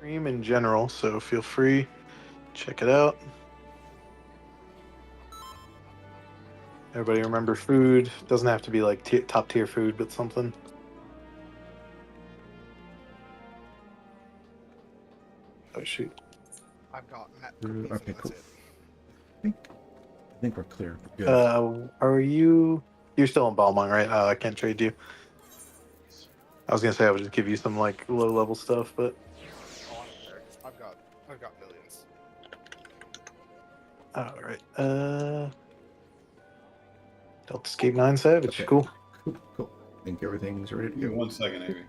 stream in general, so feel free, check it out. Everybody remember food. Doesn't have to be like top tier food, but something. Oh shoot. I've got Matt cookies, Okay, and cool. that's I think we're clear. We're good. Are you? You're still in Balmont, right? I can't trade you. I was gonna say I would just give you some like low level stuff, but oh, I don't care. I've got millions. all right. Alphascape 9 Savage. Okay. Cool. Cool. I think everything's ready to Give me go. 1 second, Amy.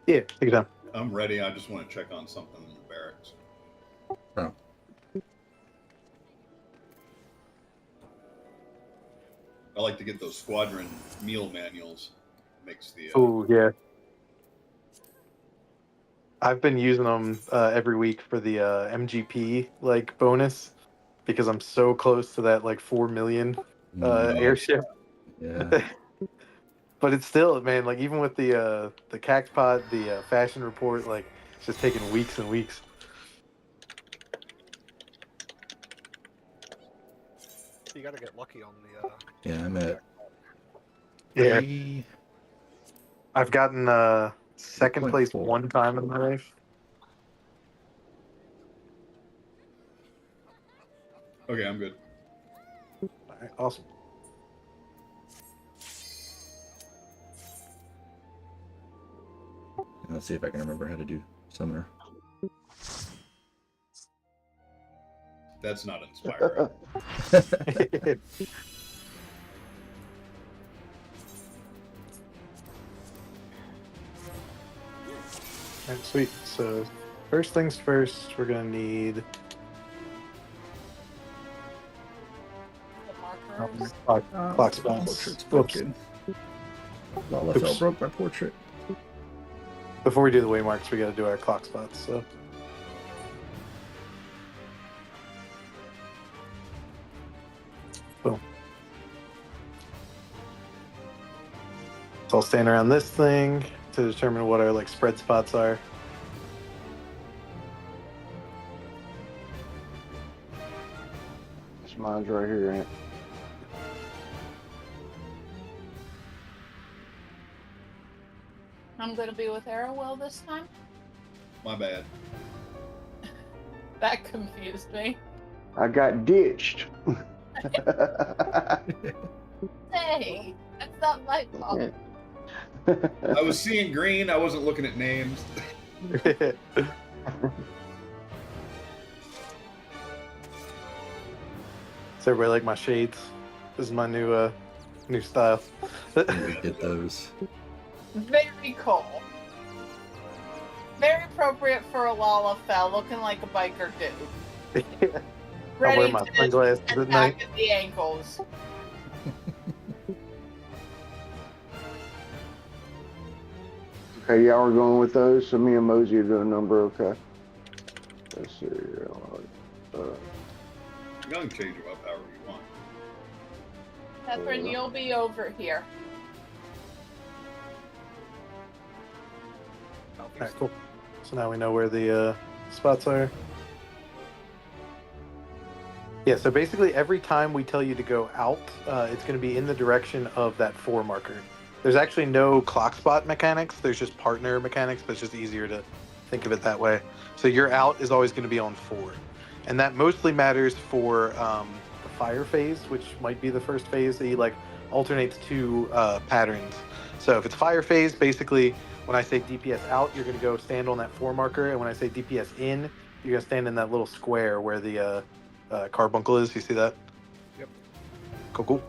Yeah, take your time. I'm ready. I just want to check on something in the barracks. Oh. I like to get those squadron meal manuals. Makes the Oh yeah. I've been using them every week for the MGP like bonus because I'm so close to that like 4 million airship. Yeah. But it's still, man, like even with the Cactpod, the fashion report, like it's just taking weeks and weeks. You gotta get lucky on the. Yeah, I'm at. Yeah. three- I've gotten second place 3.4. one time in my life. Okay, I'm good. All right, awesome. Let's see if I can remember how to do summoner. That's not inspiring. Alright, sweet. So, first things first, we're gonna need The markers. clock spots. Portrait's Whoops. broken. Lalafell Oops. broke my portrait. Before we do the waymarks, we gotta do our clock spots. So, boom. So I'll stand around this thing to determine what our like spread spots are. Mine's right here, Ant. I'm gonna be with Arrowell this time. My bad. That confused me. I got ditched. Hey, that's not my fault. I was seeing green. I wasn't looking at names. So everybody like my shades? This is my new style. We get those. Very cool. Very appropriate for a Lalafell, looking like a biker dude. I'll wear Ready my to sunglasses at attack night. at the ankles. Okay, y'all are going with those, so me and Mosey are doing number, okay. Let's see. You can change them up however you want. Catherine, you'll be over here. Alright, cool. So now we know where the spots are. Yeah, so basically every time we tell you to go out, it's going to be in the direction of that 4 marker. There's actually no clock spot mechanics. There's just partner mechanics, but it's just easier to think of it that way. So your out is always going to be on 4. And that mostly matters for the fire phase, which might be the first phase that he like alternates 2 patterns. So if it's fire phase, basically when I say DPS out, you're going to go stand on that 4 marker. And when I say DPS in, you're going to stand in that little square where the carbuncle is. You see that? Yep. Cool.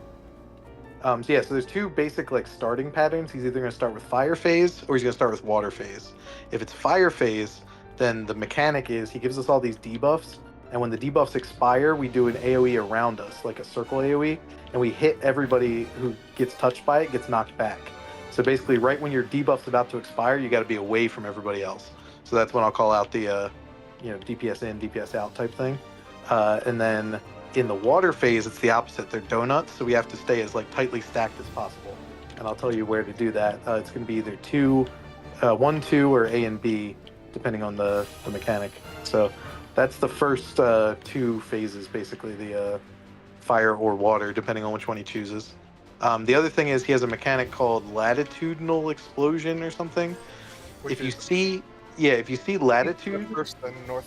So yeah, so there's 2 basic like starting patterns. He's either going to start with fire phase or he's going to start with water phase. If it's fire phase, then the mechanic is he gives us all these debuffs, and when the debuffs expire, we do an AoE around us, like a circle AoE, and we hit everybody who gets touched by it gets knocked back. So basically, right when your debuff's about to expire, you got to be away from everybody else. So that's when I'll call out the DPS in, DPS out type thing. And then in the water phase, it's the opposite. They're donuts, so we have to stay as like tightly stacked as possible. And I'll tell you where to do that. It's going to be either 1, 2, or A and B. depending on the mechanic. So that's the first 2 phases, basically, the fire or water, depending on which one he chooses. The other thing is he has a mechanic called latitudinal explosion or something. Which If you is see, yeah, if you see latitude, first, then north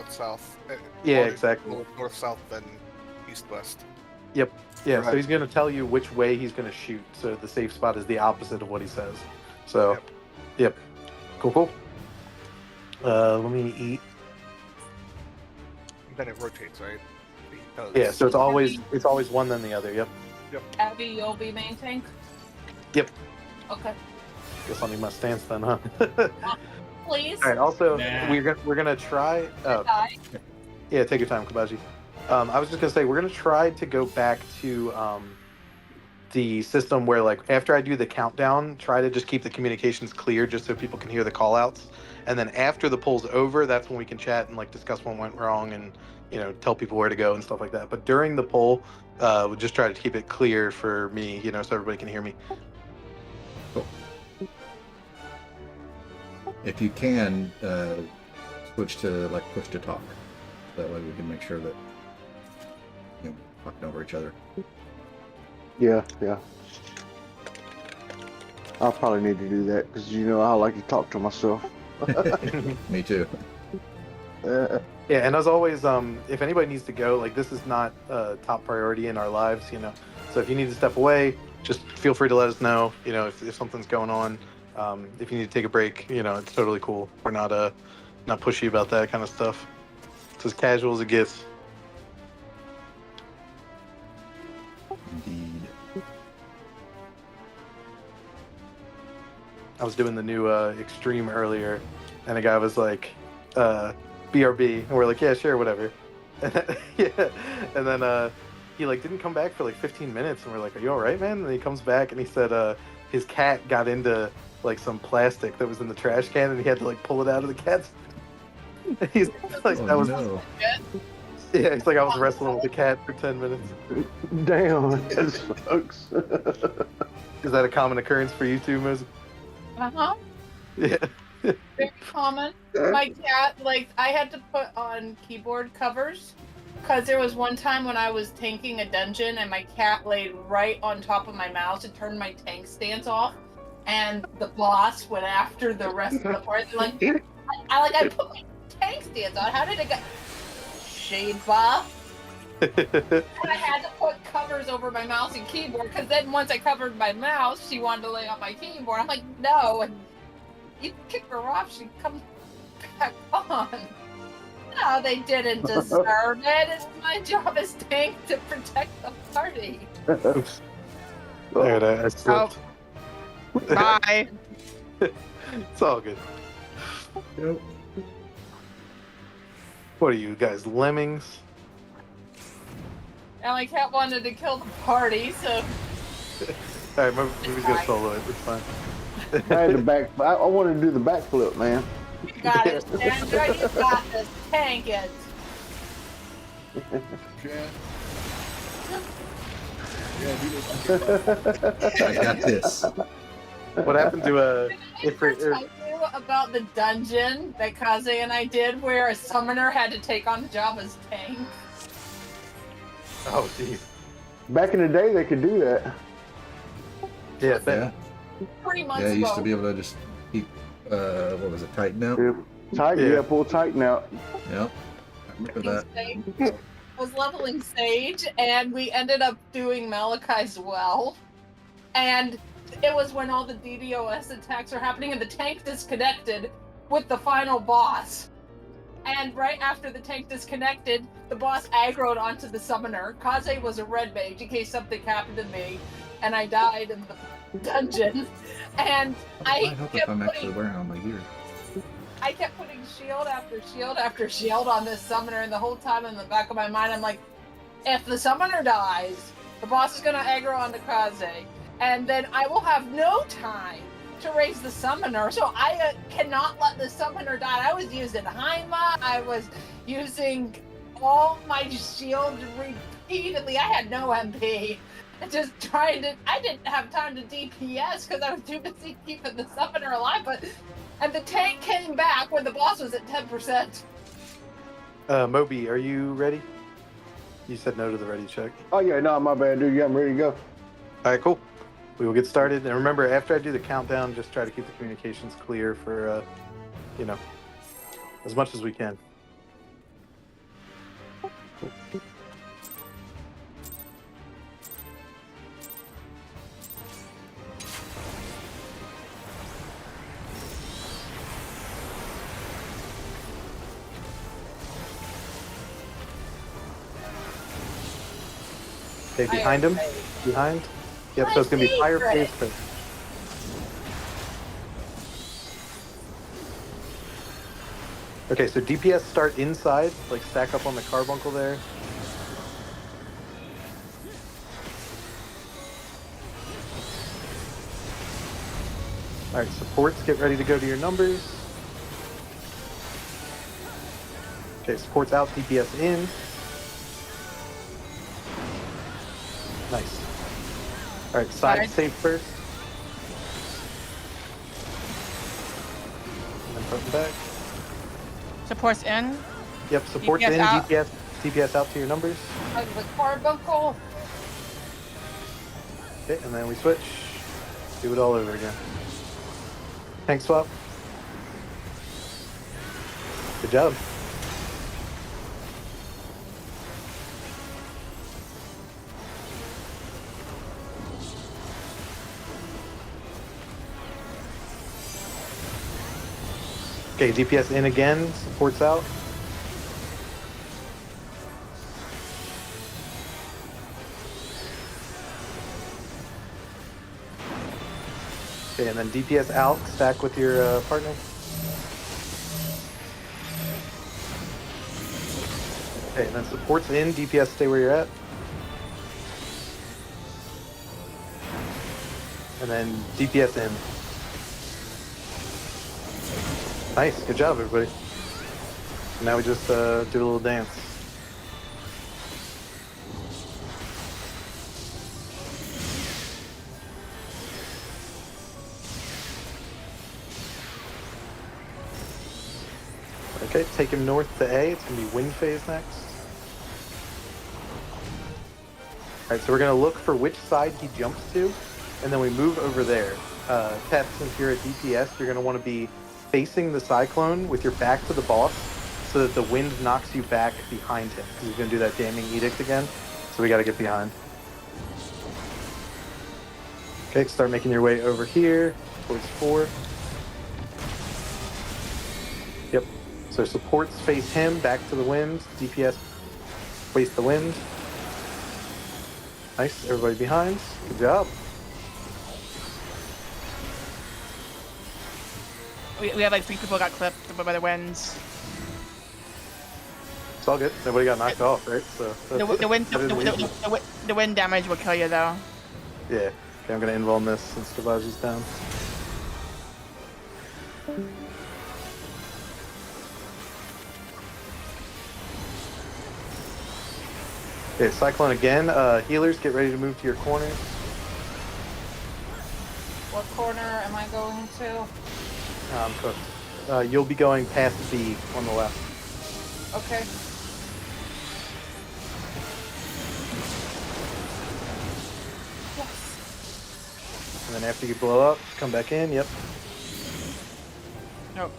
south. Yeah, exactly. North south, then east west. Yep. Yeah, so Right. he's going to tell you which way he's going to shoot. So the safe spot is the opposite of what he says. So, yep. Cool. Let me eat. Then it rotates, right? Yeah, so it's always one then the other. Yep. Abby, you'll be main tank? Yep. Okay. Guess I'll need my stance then, huh? Please. All right. Also, Nah. we're gonna try. Oh, Die. yeah. Take your time, Kabaji. I was just gonna say we're gonna try to go back to the system where, like, after I do the countdown, try to just keep the communications clear, just so people can hear the call outs. And then after the poll's over, that's when we can chat and, like, discuss what went wrong and, you know, tell people where to go and stuff like that. But during the poll, we'll just try to keep it clear for me, you know, so everybody can hear me. Cool. If you can, switch to like push to talk. That way we can make sure that talking over each other. Yeah. I'll probably need to do that because I like to talk to myself. Me too. Yeah, and as always, if anybody needs to go, like, this is not top priority in our lives, you know. So if you need to step away, just feel free to let us know, you know, if something's going on. If you need to take a break, you know, it's totally cool. We're not pushy about that kind of stuff. It's as casual as it gets. Indeed. I was doing the new Extreme earlier, and a guy was like, BRB, and we're like, yeah, sure, whatever. And then, and then he, like, didn't come back for like 15 minutes, and we're like, are you all right, man? And he comes back, and he said his cat got into, like, some plastic that was in the trash can, and he had to, like, pull it out of the cat's. He's like, Oh, that was no. Yeah, he's like, I was wrestling with the cat for 10 minutes. Damn, that sucks. Is that a common occurrence for you too, Moses? Yeah. Very common. My cat, like, I had to put on keyboard covers because there was one time when I was tanking a dungeon and my cat laid right on top of my mouse and turned my tank stance off, and the boss went after the rest of the party. Like, I put my tank stance on. How did it go? Sheba. And I had to put covers over my mouse and keyboard because then once I covered my mouse, she wanted to lay on my keyboard. I'm like, no. And you kick her off, she comes back on. No, they didn't deserve it. It's my job as tank to protect the party. Oops. Alright, I slipped. Bye. It's all good. Yep. What are you guys, lemmings? And my cat wanted to kill the party, so Alright, my movie's gonna solo it. It's fine. I had to back. I wanted to do the backflip, man. you got it, Sandra. You got this. Tank it. Yeah. Yeah, do this. I got this. What happened to Did I ever tell you about the dungeon that Kaze and I did where a summoner had to take on the job as tank? Oh, jeez. Back in the day, they could do that. Yeah, Yeah. 3 months Yeah, I ago. used to be able to just keep, what was it, tighten out? Tighten, Yeah. pull tighten out. Yep. I remember that. Sage was leveling Sage, and we ended up doing Malachi's well. And it was when all the DDoS attacks were happening, and the tank disconnected with the final boss. And right after the tank disconnected, the boss aggroed onto the summoner. Kaze was a red mage in case something happened to me, and I died in the dungeon. And I I hope if kept I'm actually putting wearing all my gear. I kept putting shield after shield after shield on this summoner, and the whole time in the back of my mind, I'm like, if the summoner dies, the boss is gonna aggro onto Kaze, and then I will have no time to raise the summoner, so I cannot let the summoner die. I was using Haima, I was using all my shields repeatedly. I had no MP, just trying to. I didn't have time to DPS because I was too busy keeping the summoner alive. And the tank came back when the boss was at 10%. Moby, are you ready? You said no to the ready check. Oh yeah, no, my bad, dude. Yeah, I'm ready to go. All right, cool. We will get started. And remember, after I do the countdown, just try to keep the communications clear for, as much as we can. Okay, behind him. Behind. Yep, so it's going to be fire phase first. Okay, so DPS start inside, like stack up on the carbuncle there. Alright, supports, get ready to go to your numbers. Okay, supports out, DPS in. Nice. Alright, side save first. And then front and back. Supports in. Yep, supports DPS in, out. DPS out to your numbers. The carbuncle. Okay, and then we switch. Do it all over again. Tank swap. Good job. Okay, DPS in again, supports out. Okay, and then DPS out, stack with your partner. Okay, and then supports in, DPS stay where you're at. And then DPS in. Nice, good job everybody. Now we just do a little dance. Okay, take him north to A. It's going to be wind phase next. Alright, so we're going to look for which side he jumps to, and then we move over there. Teth, since you're at DPS, you're going to want to be facing the cyclone with your back to the boss so that the wind knocks you back behind him. Because he's going to do that damning edict again, so we got to get behind. Okay, start making your way over here towards 4. Yep. So supports face him, back to the wind. DPS face the wind. Nice, everybody behind. Good job. We have like 3 people got clipped by the winds. It's all good. Nobody got knocked off, right? So The wind damage will kill you though. yeah. Okay, I'm gonna involve this since Savage is down. Okay, Cyclone again. Healers, get ready to move to your corners. What corner am I going to? Cooked. You'll be going past B on the left. Okay. Yes. And then after you blow up, come back in. Yep. Nope.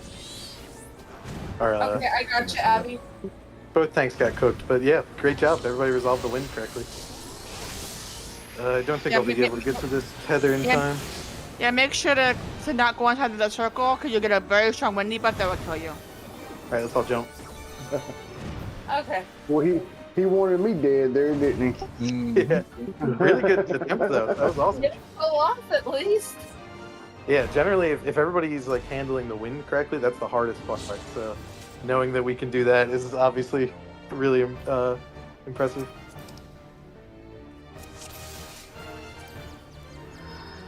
Or, Okay, I got you, Abby. both tanks got cooked, but yeah, great job. Everybody resolved the wind correctly. I don't think Yeah, I'll be able to get to this tether in time. Yeah, make sure to not go inside of the circle because you'll get a very strong windy buff that will kill you. Alright, let's all jump. Okay. Well, he wanted me dead there, didn't he? Yeah. Really good attempt though. That was awesome. Get it go off at least. Yeah, generally if everybody's like handling the wind correctly, that's the hardest part. So knowing that we can do that is obviously really impressive.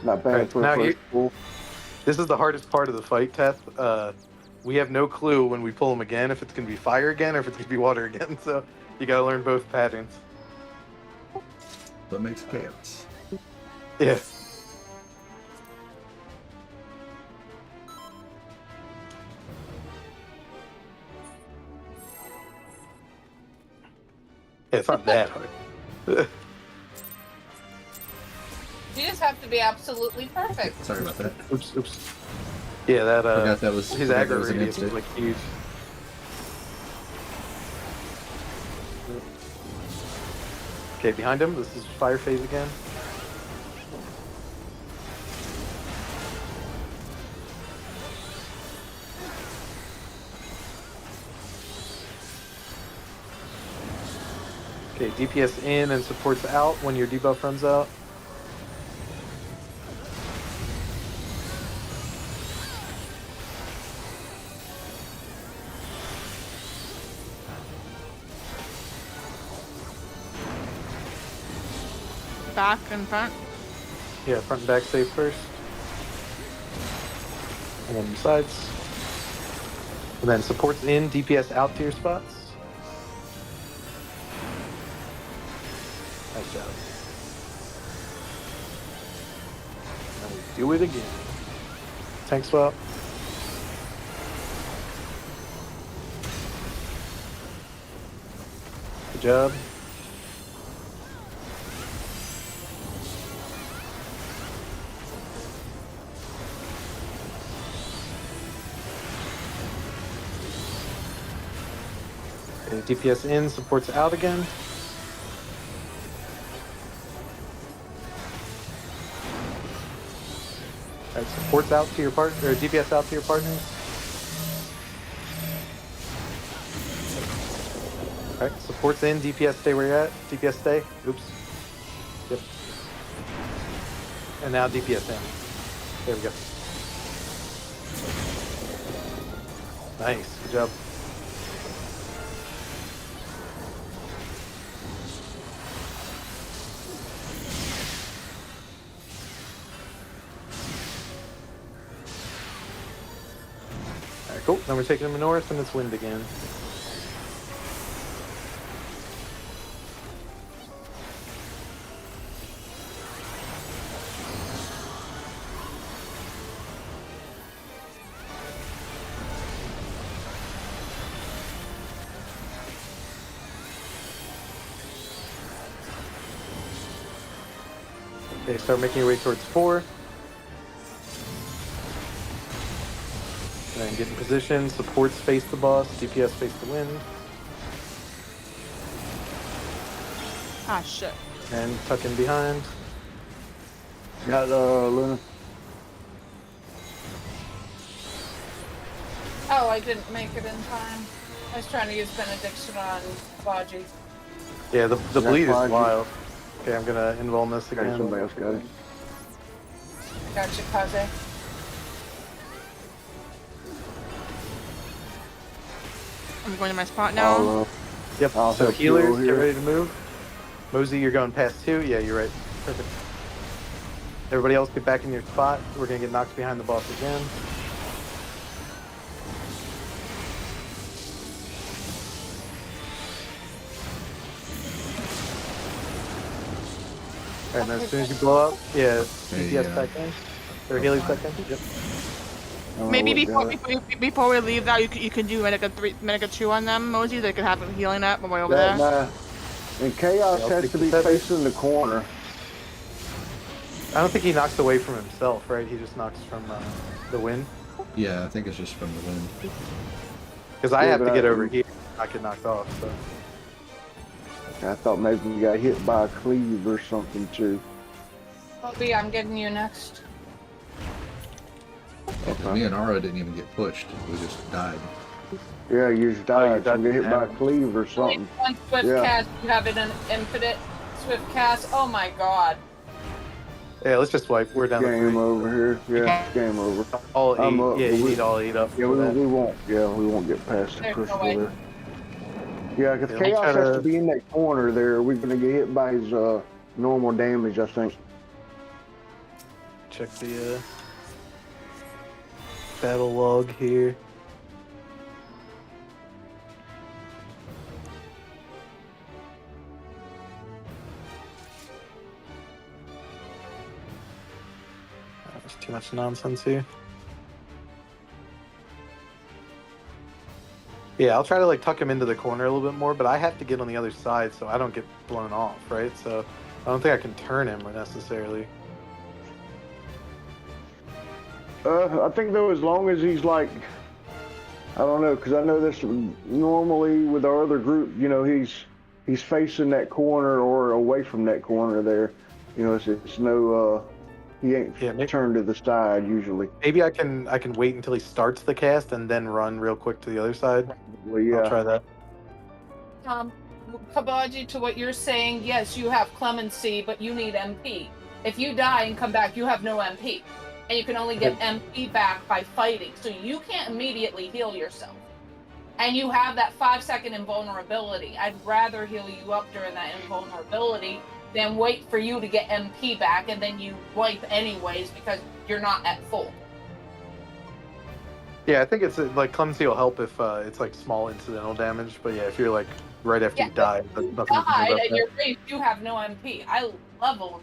Not bad Alright, for now a first pool. This is the hardest part of the fight, Teth. We have no clue when we pull them again if it's going to be fire again or if it's going to be water again. So you got to learn both patterns. That makes chaos. Yeah. It's not that hard. You just have to be absolutely perfect. Sorry about that. Oops, oops. Yeah, that Forgot that was his forgot aggro that was an radius is instant. like huge. Okay, behind him, this is fire phase again. Okay, DPS in and supports out when your debuff runs out. Back and front. Yeah, front and back save first. And then sides. And then supports in, DPS out to your spots. Nice job. Now we do it again. Tank swap. Good job. Okay, DPS in, supports out again. Alright, supports out to your partner, or DPS out to your partners. Alright, supports in, DPS stay where you're at. DPS stay. Oops. Yep. And now DPS in. There we go. Nice, good job. Alright, cool. Then we're taking them north and it's wind again. Okay, start making your way towards 4. And then get in position, supports face the boss, DPS face the wind, Ah, shit. and tuck in behind. Got Luna. Oh, I didn't make it in time. I was trying to use benediction on Baji. Yeah, the Got bleed is Prog. wild. Okay, I'm gonna invuln this Okay, somebody again. else got it. Gotcha, Kaze. I'm going to my spot now. I'll, Yep, I'll so help you healers, over get here. ready to move. Mosey, you're going past 2. Yeah, you're right. Perfect. Everybody else get back in your spot. We're gonna get knocked behind the boss again. Alright, and then as soon as you blow up, yeah, Hey, DPS back in. Or healers back in. Yep. I don't know Maybe what before we leave that, you can do Medica 3, Medica 2 on them, Mosey. They could have them healing up when we're over that, there. and Chaos Yeah, I'll has take to the be feather. facing the corner. I don't think he knocks away from himself, right? He just knocks from the wind. Yeah, I think it's just from the wind. Because I Yeah, have to but get I- over here. I get knocked off, so. I thought maybe we got hit by a cleave or something too. Bobby, I'm getting you next. Yeah, 'cause me and Ara didn't even get pushed. We just died. Yeah, you just Oh, you died. died You get hit by a down. cleave or something. One swift Yeah. cast, you have it in infinite swift cast. Oh my god. Yeah, let's just wipe. We're down to 3. Game over here. Yeah, it's game over. All 8. I'm up, Yeah, but you we- need all 8 up Yeah, for that. we won't. Yeah, we won't get past the There's no crystal way. there. Yeah, because Yeah, we Chaos try has to- to be in that corner there. We're gonna get hit by his normal damage, I think. Check the battle log here. much nonsense here. Yeah, I'll try to like tuck him into the corner a little bit more, but I have to get on the other side so I don't get blown off, right? So I don't think I can turn him necessarily. I think though, as long as he's like, I don't know, because I know this normally with our other group, you know, he's facing that corner or away from that corner there. You know, it's no, he ain't turned to the side usually. Maybe I can wait until he starts the cast and then run real quick to the other side. Well, yeah. I'll try that. Kabaji, to what you're saying, yes, you have clemency, but you need MP. If you die and come back, you have no MP. And you can only get MP back by fighting. So you can't immediately heal yourself. And you have that 5-second invulnerability. I'd rather heal you up during that invulnerability than wait for you to get MP back and then you wipe anyways because you're not at full. Yeah, I think it's like clemency will help if it's like small incidental damage. But yeah, if you're like right after you die, you nothing you can do died about at that. your base, you have no MP. I leveled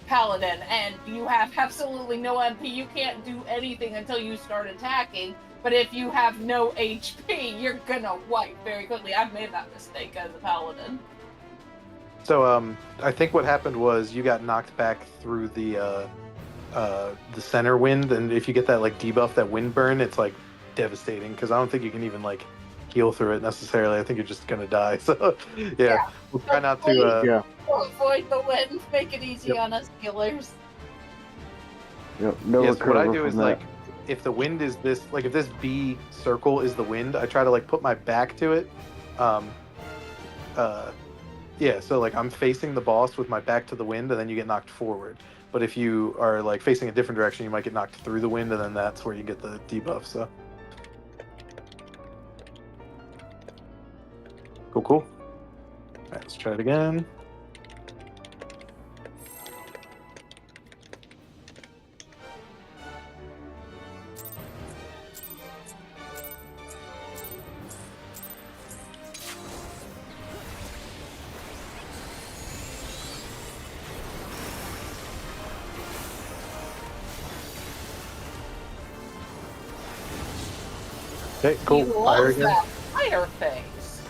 Paladin, and you have absolutely no MP. You can't do anything until you start attacking. But if you have no HP, you're gonna wipe very quickly. I've made that mistake as a Paladin. So I think what happened was you got knocked back through the center wind, and if you get that like debuff, that wind burn, it's like devastating because I don't think you can even like heal through it necessarily. I think you're just gonna die. So yeah. We'll try not to. Avoid the wind. Make it easy on us healers. Yep. No Yes, what I recover do is from like, that. if the wind is this, like if this B circle is the wind, I try to like put my back to it. Yeah, so like I'm facing the boss with my back to the wind, and then you get knocked forward. But if you are like facing a different direction, you might get knocked through the wind, and then that's where you get the debuff. So cool. All right, let's try it again. Okay, cool. He Fire loves again. that fire phase.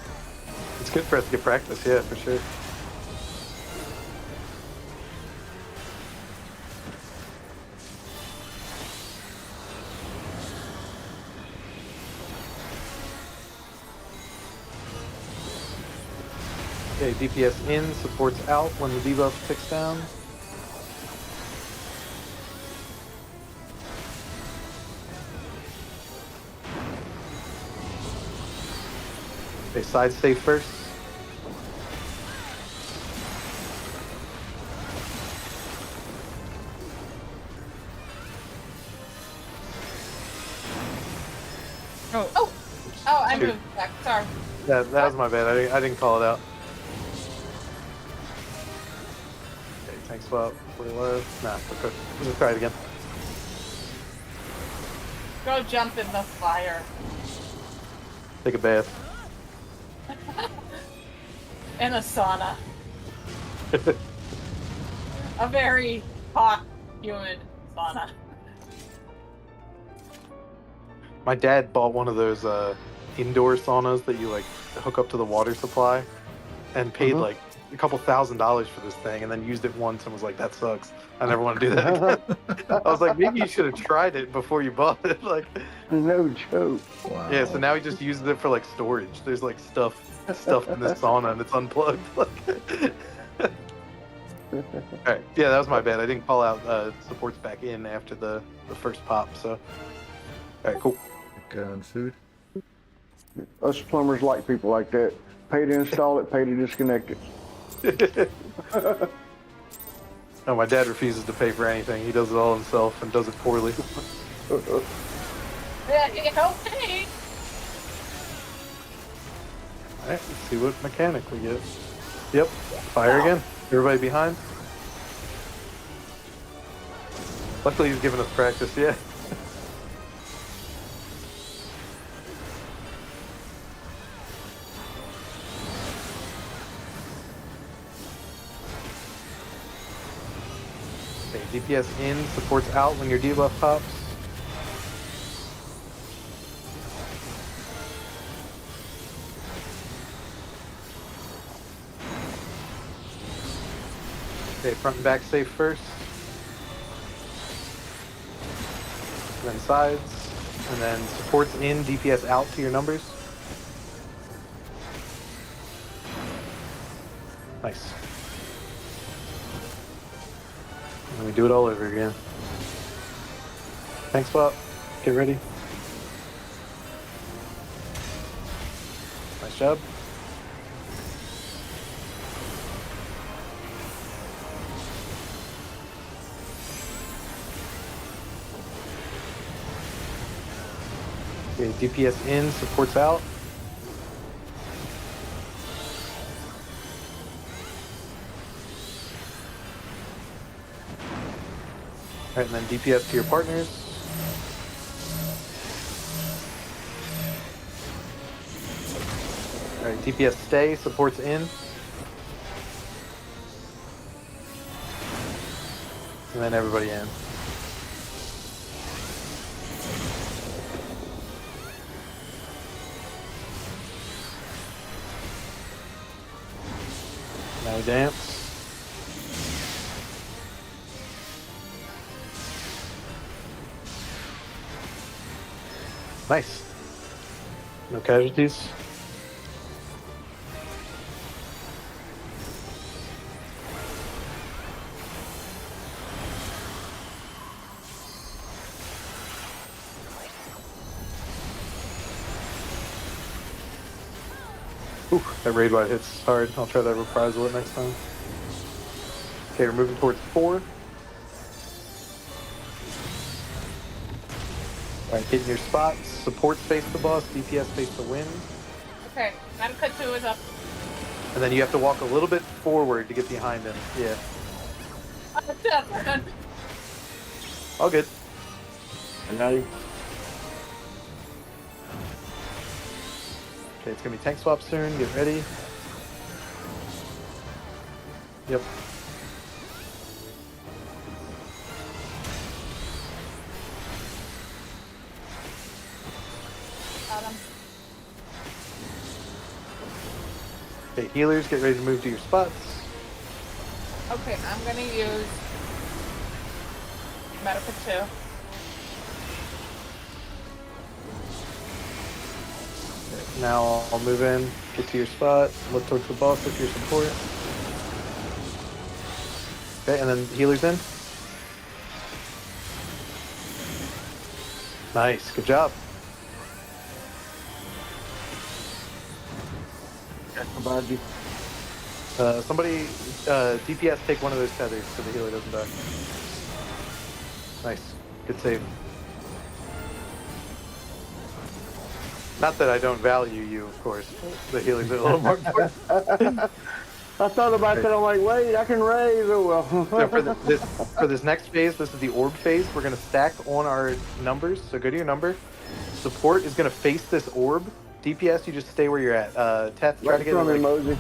It's good for us to get practice, yeah, for sure. Okay, DPS in supports out when the debuff ticks down. Okay, side stay first. Oh, I moved back. Sorry. That was my bad. I didn't call it out. Okay, tank swap. 40 left. Nah, okay. We'll just try it again. Go jump in the fire. Take a bath. In a sauna. A very hot, humid sauna. My dad bought one of those indoor saunas that you like hook up to the water supply, and paid like a couple $1,000s for this thing, and then used it once and was like, "That sucks. I never want to do that again." I was like, maybe you should have tried it before you bought it. Like, No joke. Wow. yeah. So now he just uses it for like storage. There's like stuff in this sauna, and it's unplugged. Like, all right, yeah, that was my bad. I didn't call out supports back in after the first pop. So, all right, cool. On food. Us plumbers like people like that. Pay to install it, pay to disconnect it. No, my dad refuses to pay for anything. He does it all himself and does it poorly. Yeah, help me. All right, let's see what mechanic we get. Yep, fire again. Everybody behind. Luckily, he's giving us practice. Yeah. Okay, DPS in, supports out when your debuff pops. Okay, front and back safe first. And then sides. And then supports in, DPS out to your numbers. Nice. And then we do it all over again. Tank swap. Get ready. Nice job. Okay, DPS in, supports out. Alright, and then DPS to your partners. Alright, DPS stay, supports in. And then everybody in. Now we dance. Nice. No casualties. Ooh, that raid wide hits hard. I'll try that reprisal it next time. Okay, we're moving towards 4. Alright, hitting your spots. Supports face the boss, DPS face the wind. Okay, Medica 2 is up. And then you have to walk a little bit forward to get behind him. Yeah. Death. All good. And now you. Okay, it's gonna be tank swap soon. Get ready. Yep. Got him. Okay, healers, get ready to move to your spots. Okay, I'm gonna use Medica 2. Now I'll move in, get to your spot, look towards the boss with your support. Okay, and then healers in. Nice, good job. Somebody, DPS take one of those tethers so the healer doesn't die. Nice, good save. Not that I don't value you, of course. The healers are a little more important. I thought about that. I'm like, wait, I can raise. Oh well. So for this next phase, this is the orb phase. We're gonna stack on our numbers. So go to your number. Support is gonna face this orb. DPS, you just stay where you're at. Teth, try to get it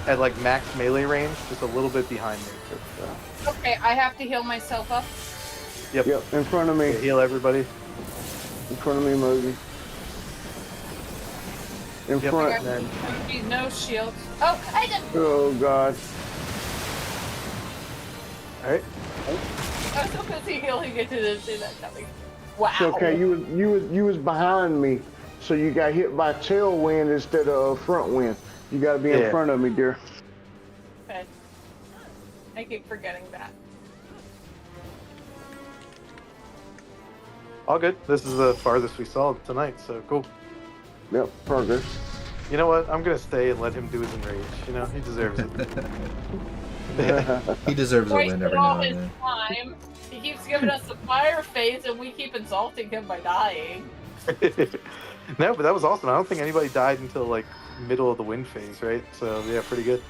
at like max melee range, just a little bit behind me. Okay, I have to heal myself up. Yep. Yep, in front of me. Okay, heal everybody. In front of me, Mosey. In Yep. front. Okay. then- No shields. Oh, I did. Oh God. All right. I was so busy healing it to see that coming. Wow. It's okay, you was behind me, so you got hit by tailwind instead of front wind. You got to be in Yeah. front of me, dear. Okay. I keep forgetting that. All good. This is the farthest we saw tonight, so cool. Yep, progress. You know what? I'm gonna stay and let him do his enrage. You know, he deserves it. He deserves a win Wasted every all now his and then. time. He keeps giving us the fire phase, and we keep insulting him by dying. No, but that was awesome. I don't think anybody died until like middle of the wind phase, right? So yeah, pretty good.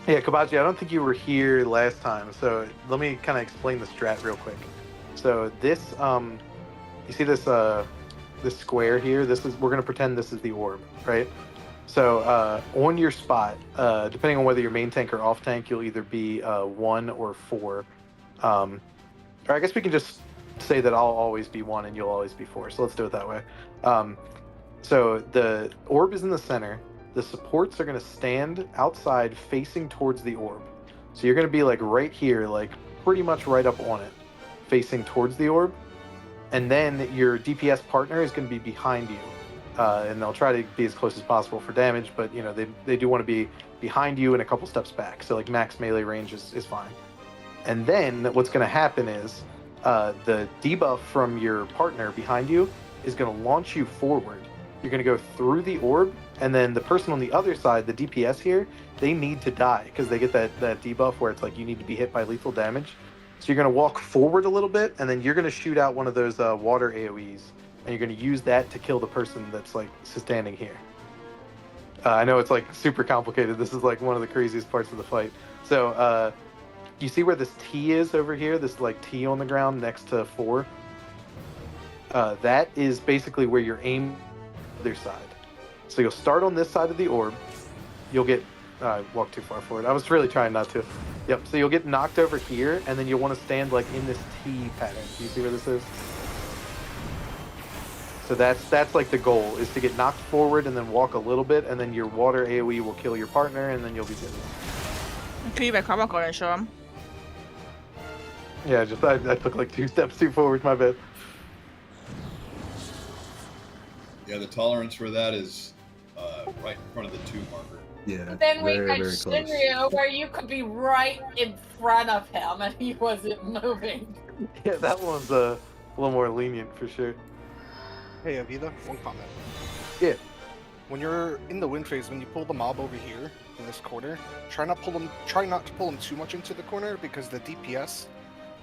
Yeah, Kabachi, I don't think you were here last time, so let me kind of explain the strat real quick. So this, you see this this square here? We're gonna pretend this is the orb, right? So on your spot, depending on whether you're main tank or off tank, you'll either be 1 or 4. Or I guess we can just say that I'll always be 1 and you'll always be 4. So let's do it that way. So the orb is in the center. The supports are going to stand outside facing towards the orb. So you're going to be like right here, like pretty much right up on it, facing towards the orb. And then your DPS partner is going to be behind you. And they'll try to be as close as possible for damage, but you know they do want to be behind you and a couple steps back. So like max melee range is fine. And then what's going to happen is the debuff from your partner behind you is going to launch you forward. You're going to go through the orb, and then the person on the other side, the DPS here, they need to die because they get that debuff where it's like you need to be hit by lethal damage. So you're going to walk forward a little bit, and then you're going to shoot out one of those water AoEs, and you're going to use that to kill the person that's like standing here. I know it's like super complicated. This is like one of the craziest parts of the fight. So you see where this T is over here? This like T on the ground next to 4? That is basically where you're aimed on the other side. So you'll start on this side of the orb. You'll get... I walked too far forward. I was really trying not to. Yep, so you'll get knocked over here, and then you'll want to stand like in this T pattern. Do you see where this is? So that's like the goal, is to get knocked forward and then walk a little bit, and then your water AoE will kill your partner, and then you'll be good. Kívek, ha vakarosol. Yeah, just I took like 2 steps too forward, my bad. Yeah, the tolerance for that is right in front of the 2 marker. Yeah. Then we very, got very close. Shinryu where you could be right in front of him and he wasn't moving. Yeah, that one's a little more lenient for sure. Hey, Avida, one comment. Yeah. When you're in the win phase, when you pull the mob over here in this corner, try not to pull them too much into the corner because the DPS,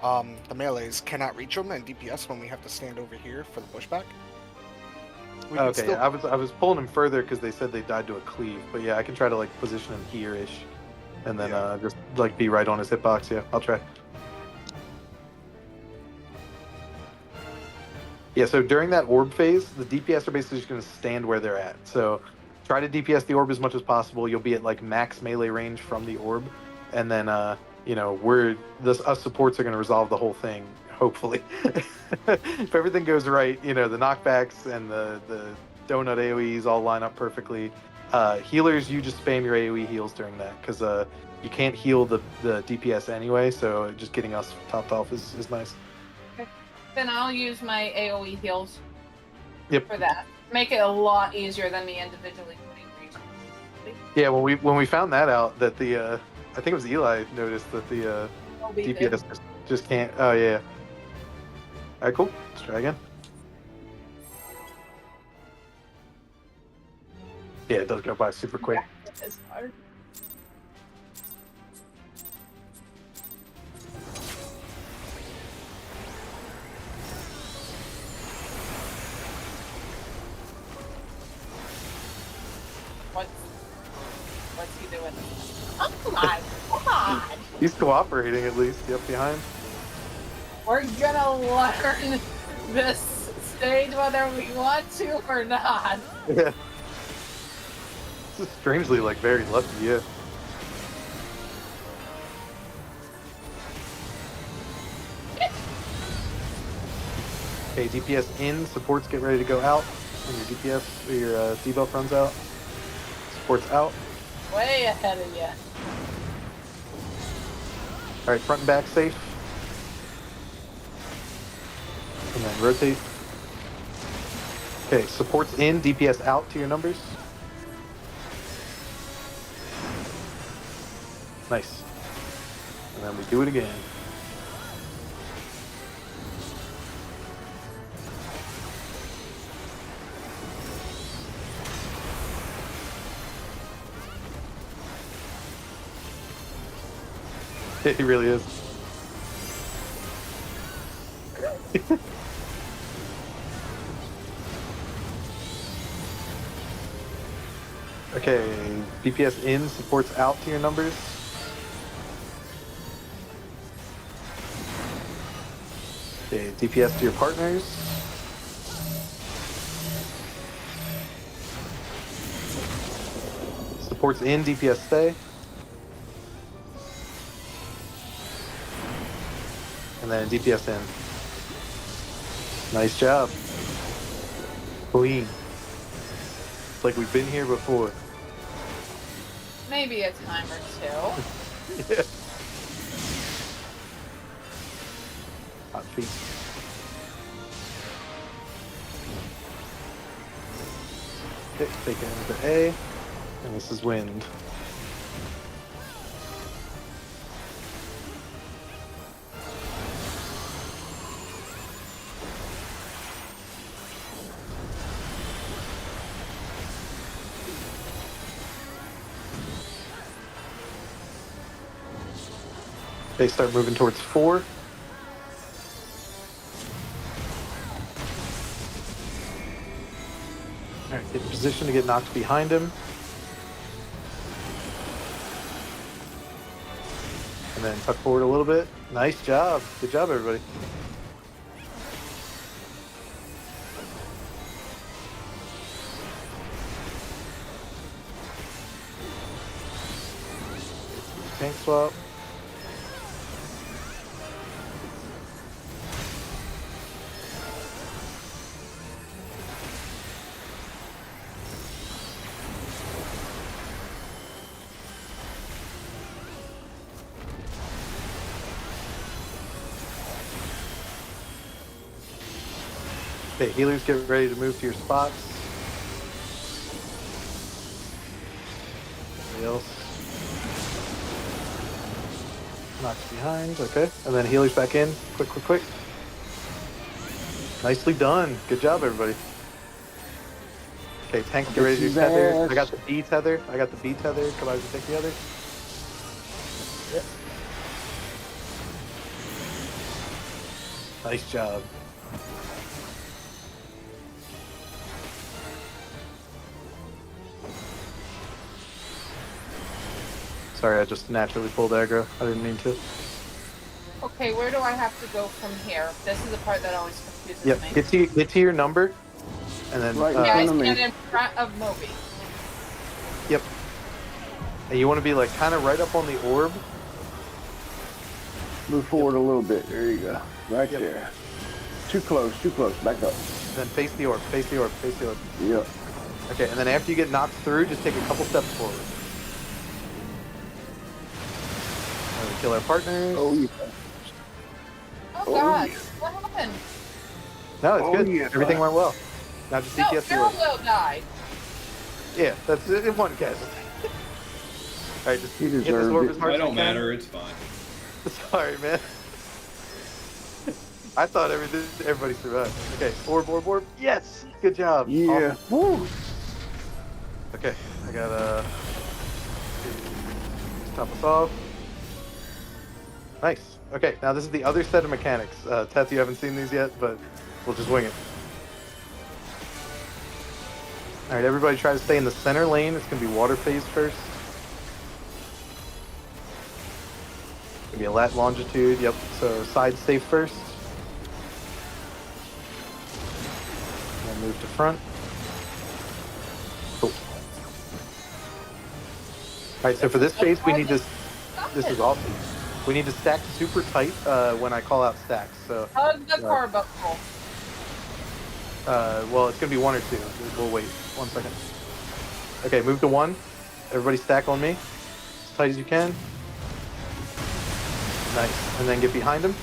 the melees cannot reach them, and DPS when we have to stand over here for the pushback. Okay, yeah, I was pulling him further because they said they died to a cleave, but yeah, I can try to like position him here-ish, and then just like be right on his hitbox. Yeah, I'll try. Yeah, so during that orb phase, the DPS are basically just going to stand where they're at. So try to DPS the orb as much as possible. You'll be at like max melee range from the orb, and then you know us supports are going to resolve the whole thing. Hopefully, if everything goes right, you know the knockbacks and the donut AoEs all line up perfectly. Healers, you just spam your AoE heals during that because you can't heal the DPS anyway. So just getting us topped off is nice. Then I'll use my AoE heals. Yep. For that. Make it a lot easier than me individually putting reach. Yeah, when we found that out, that the I think it was Eli noticed that the DPS just can't. Oh yeah. All right, cool. Let's try again. Yeah, it does go by super quick. It's hard. What's he doing? Oh, come on. Come on. He's cooperating at least. Yep, behind. We're gonna learn this stage whether we want to or not. Yeah. This is strangely like very lucky, yeah. Okay, DPS in, supports get ready to go out. When your DPS or your debuff runs out. Supports out. Way ahead of you. Alright, front and back safe. And then rotate. Okay, supports in, DPS out to your numbers. Nice. And then we do it again. He really is. Okay, DPS in, supports out to your numbers. Okay, DPS to your partners. Supports in, DPS stay. And then DPS in. Nice job. Clean. It's like we've been here before. Maybe a time or two. Yeah. Hot feet. Okay, taking into A. And this is wind. They start moving towards 4. Alright, get in position to get knocked behind him. And then tuck forward a little bit. Nice job. Good job, everybody. Tank swap. Okay, healers, get ready to move to your spots. Anybody else? Knocks behind, okay. And then healers back in. Quick, quick, quick. Nicely done. Good job, everybody. Okay, tanks, get ready to do tether. I got the B tether. I got the B tether. Come out and take the other. Yep. Nice job. Sorry, I just naturally pulled aggro. I didn't mean to. Okay, where do I have to go from here? This is the part that always confuses Yep, me. get to your number, and then Right. Yeah, I front of me. stand in front of Moby. yep. And you want to be like kind of right up on the orb. Move forward a little bit. There you go. Right Yep. there. Too close. Back up. Then face the orb, face the orb, face the orb. Yep. Okay, and then after you get knocked through, just take a couple steps forward. And we kill our partners. Oh, yeah. Oh, Oh, God. yeah. What happened? No, it's Oh, good. yeah. Everything went well. Now just No, DPS the orb. Farewell died. Yeah, that's it in one case. Alright, just He hit this deserved orb it. as hard I as you don't can. matter. It's fine. Sorry, man. I thought everybody survived. Okay, orb. Yes! Good job. Yeah. Awesome. Woo. Okay, I gotta top us off. Nice. Okay, now this is the other set of mechanics. Teth, you haven't seen these yet, but we'll just wing it. Alright, everybody try to stay in the center lane. It's gonna be water phase first. It's gonna be a lat longitude, yep. So side safe first. And then move to front. Cool. Alright, so for this phase we need to... This is awesome. We need to stack super tight when I call out stacks. So, Hug the carbuncle. well, it's gonna be 1 or 2. We'll wait 1 second. Okay, move to 1. Everybody stack on me, as tight as you can. Nice, and then get behind him.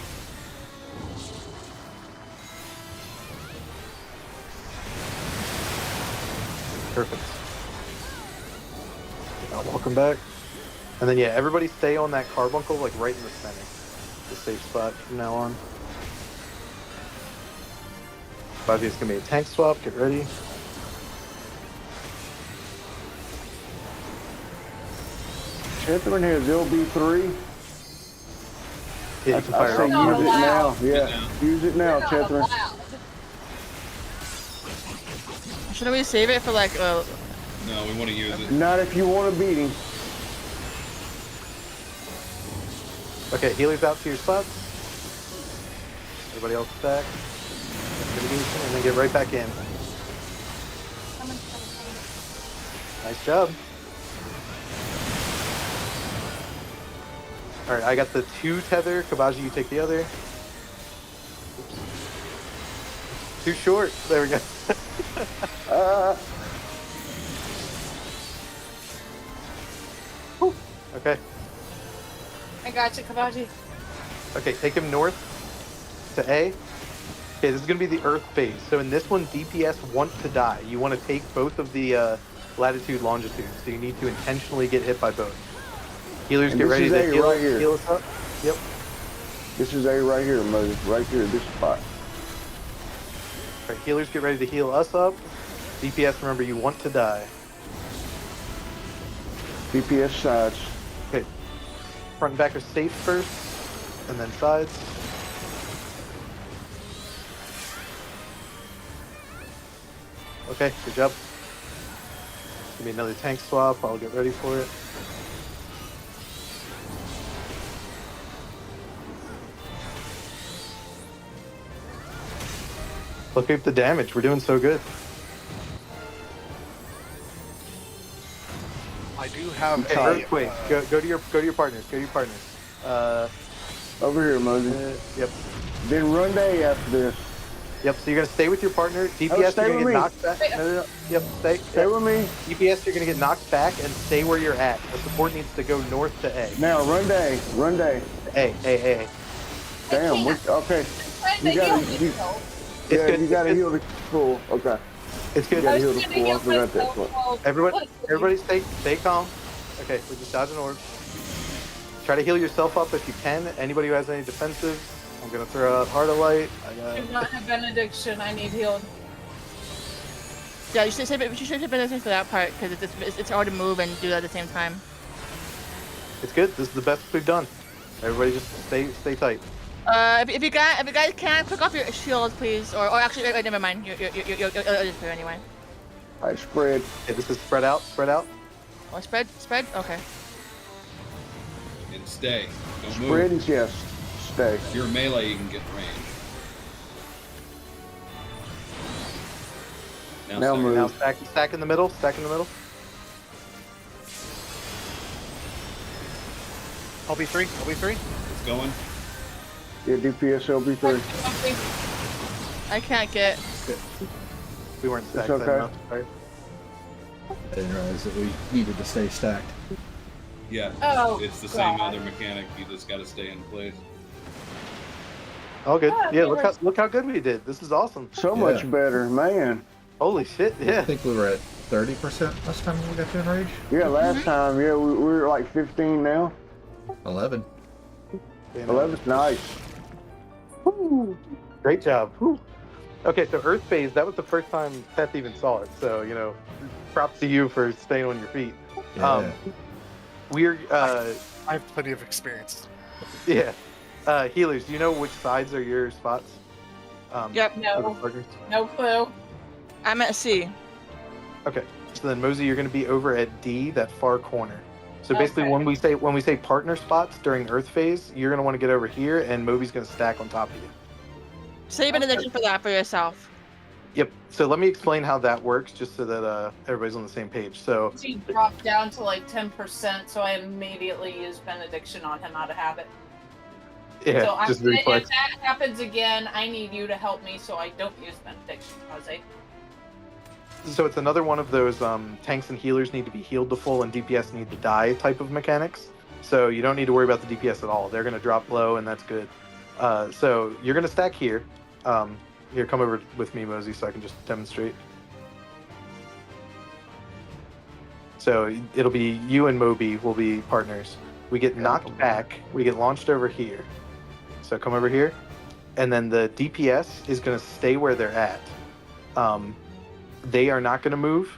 Perfect. Welcome back. And then yeah, everybody stay on that carbuncle, like right in the center. The safe spot from now on. Obviously it's gonna be a tank swap, get ready. Chetharin has LB3. Yeah, you can I fire say off. Not use it now. allowed. Yeah. Use it now, You're not Chetharin. allowed. Shouldn't we save it for like No, we want to use it. Not if you want to beat him. Okay, healers out to your spots. Everybody else back. Mitigation, and then get right back in. Come on. Nice job. All right, I got the 2 tether. Kabaji, you take the other. Oops. Too short. There we go. Whew. Okay. I got you, Kabaji. Okay, take him north to A. Okay, this is going to be the Earth phase. So in this one, DPS want to die. You want to take both of the latitude, longitude. So you need to intentionally get hit by both. Healers, And get this ready is to A heal, right here. heal us up. Yep. This is A right here, Moses. Right here, this spot. All right, healers, get ready to heal us up. DPS, remember, you want to die. DPS sides. Okay. Front and back are safe first, and then sides. Okay, good job. Give me another tank swap. I'll get ready for it. Look at the damage. We're doing so good. I do have Okay, a Earthquake. Go to your partners. Go to your partners. Over here, Moses. Yep. Then run to A after this. Yep. So you're gonna stay with your partner. DPS, Oh, stay you're gonna with get me. knocked back. No. Yep. Stay. Stay with me. DPS, you're gonna get knocked back and stay where you're at. The support needs to go north to A. Now run to A. Run to A. A. Damn. Okay. You gotta. It's Yeah, good. you gotta it's heal the pool. Okay. It's good. You gotta I heal was the gonna pool. I heal forgot that myself part. while Everybody, listening. stay calm. Okay, we're just dodging orbs. Try to heal yourself up if you can. Anybody who has any defensives, I'm gonna throw out Heart of Light. I I do got. not have benediction. I need healed. Yeah, you should have been for that part because it's hard to move and do that at the same time. It's good. This is the best we've done. Everybody, just stay tight. If you guys can, pick up your shields, please. Or actually, never mind. You're just here anyway. All right, spread. Okay, this is spread out. Oh, spread. Okay. And stay. Don't move. Spread is yes. Stay. If you're melee, you can get range. Now stay. move. Now stack in the middle. Stack in the middle. LB3. LB3. It's going. Yeah, DPS LB3. I can't get. We weren't stacked okay. enough. Right? I didn't realize that we needed to stay stacked. Yeah. Oh, It's the same God. other mechanic. You just got to stay in place. All good. Yeah, Yeah, we look how good we did. This is awesome. So Yeah. much better, man. Holy shit! I Yeah. think we were at 30% last time we got to Enrage. Yeah, last time, yeah, we were like 15 now. 11. 11's nice. Woo. Great job. Woo. Okay, so Earth phase. That was the first time Seth even saw it. So props to you for staying on your feet. Yeah. We're I have plenty of experience. yeah. Healers, do you know which sides are your spots? Yep. No. for the partners? No clue. I'm at C. Okay. So then, Mosey, you're going to be over at D, that far corner. So basically, Okay. when we say partner spots during Earth phase, you're going to want to get over here, and Moby's going to stack on top of you. Save an addiction for that for yourself. Yep. So let me explain how that works, just so that everybody's on the same page. So He dropped down to like 10%, so I immediately used benediction on him out of habit. yeah, So just if reflex. that happens again, I need you to help me so I don't use benediction, Jose. So it's another one of those tanks and healers need to be healed to full and DPS need to die type of mechanics. So you don't need to worry about the DPS at all. They're going to drop low, and that's good. So you're going to stack here. Here, come over with me, Mosey, so I can just demonstrate. So it'll be you and Moby will be partners. We get knocked back. We get launched over here. So come over here. And then the DPS is going to stay where they're at. They are not going to move.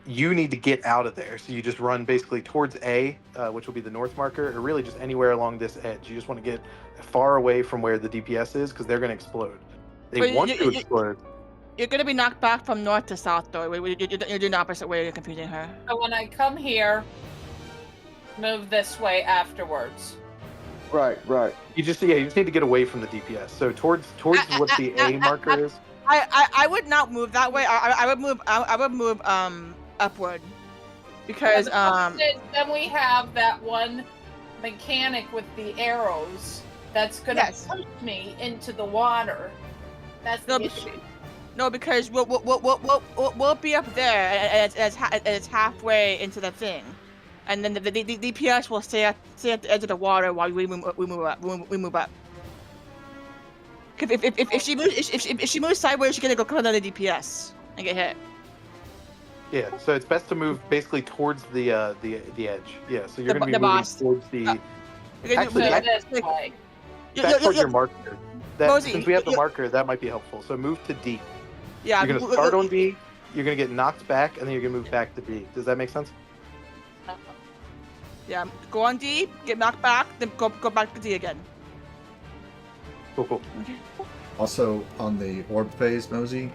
You need to get out of there. So you just run basically towards A, which will be the north marker, or really just anywhere along this edge. You just want to get far away from where the DPS is because they're going to explode. They But want to explode. You're gonna be knocked back from north to south, though. You're doing the opposite way. You're confusing her. So when I come here, move this way afterwards. Right. You just need to get away from the DPS. So towards what the A marker is. I would not move that way. I would move upward because Then we have that one mechanic with the arrows that's gonna Yes. push me into the water. That's the No, issue. no, because we'll be up there, and it's halfway into the thing, and then the DPS will stay at the edge of the water while we move up. If she moves sideways, she's gonna go cut on the DPS and get hit. Yeah, so it's best to move basically towards the edge. Yeah, so you're The gonna be the moving boss. towards the Okay, Actually, So back- this way. back towards your marker. That Mosey, since we have the you- marker, that might be helpful. So move to D. Yeah, You're gonna start on D. You're gonna get knocked back, and then you're gonna move back to D. Does that make sense? Yeah, go on D, get knocked back, then go back to D again. Cool. Also, on the orb phase, Mosey,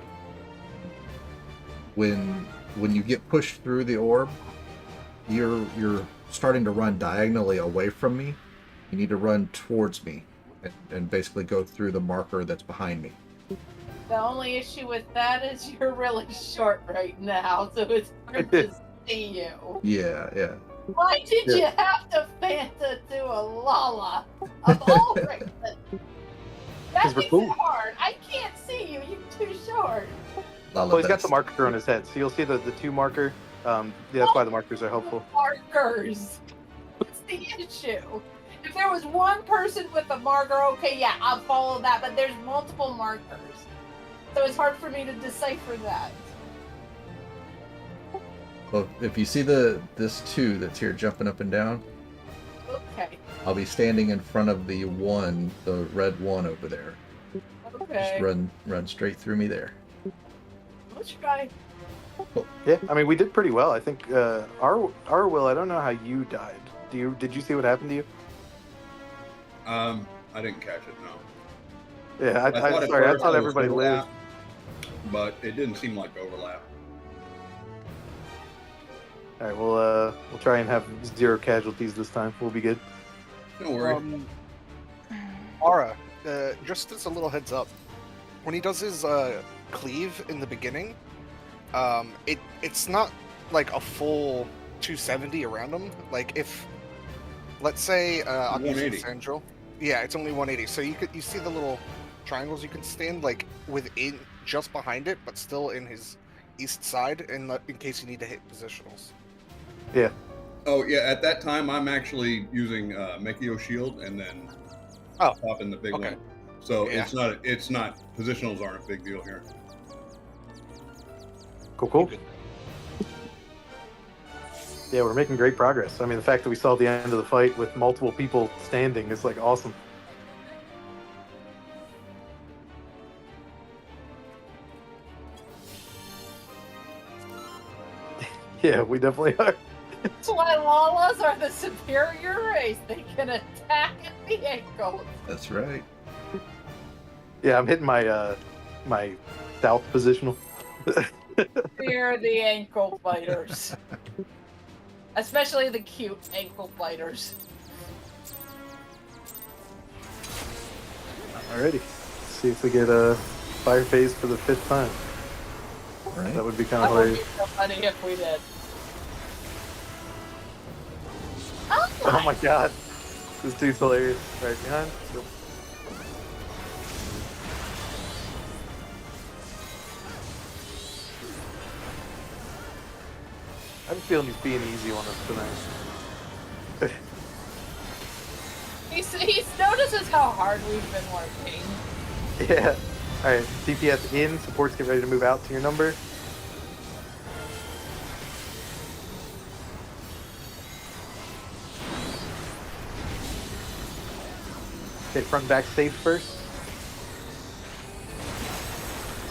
when you get pushed through the orb, you're starting to run diagonally away from me. You need to run towards me and basically go through the marker that's behind me. The only issue with that is you're really short right now, so it's hard to see you. Yeah. Why did you have to Fanta to a Lala of all races? That 'Cause we're makes cool. it hard. I can't see you. You're too short. Well, he's got the marker on his head, so you'll see the 2 marker. That's why the markers are helpful. Markers. What's the issue? If there was one person with a marker, okay, yeah, I'll follow that. But there's multiple markers, so it's hard for me to decipher that. Well, if you see this 2 that's here jumping up and down, Okay. I'll be standing in front of the red 1 over there. Okay. Just run straight through me there. Let's try. Yeah, I mean we did pretty well. I think our Will. I don't know how you died. Did you see what happened to you? I didn't catch it. No. Yeah, I at sorry. I first thought it was everybody lived. overlap, but it didn't seem like overlap. All right, we'll try and have 0 casualties this time. We'll be good. Don't worry. Aura, just as a little heads up, when he does his cleave in the beginning, it's not like a full 270 around him. Like if, let's say, I'll use 180. Sandro. Yeah, it's only 180. So you see the little triangles you can stand like within, just behind it, but still in his east side, in case you need to hit positionals. Yeah. Oh yeah, at that time I'm actually using Mekio shield and then popping the big okay. one. So Yeah. it's not positionals aren't a big deal here. Cool. Yeah, we're making great progress. I mean, the fact that we saw the end of the fight with multiple people standing is like awesome. Yeah, we definitely are. That's why Lalas are the superior race. They can attack at the ankles. That's right. Yeah, I'm hitting my my south positional. They're the ankle fighters. Especially the cute ankle fighters. Alrighty. Let's see if we get a fire phase for the 5th time. Right. That would be kind That of would be hilarious. so funny if we did. Oh my god. This dude's hilarious. Right behind. Go. I'm feeling he's being easy on us tonight. He notices how hard we've been working. Yeah. Alright, DPS in, supports get ready to move out to your number. Okay, front and back safe first.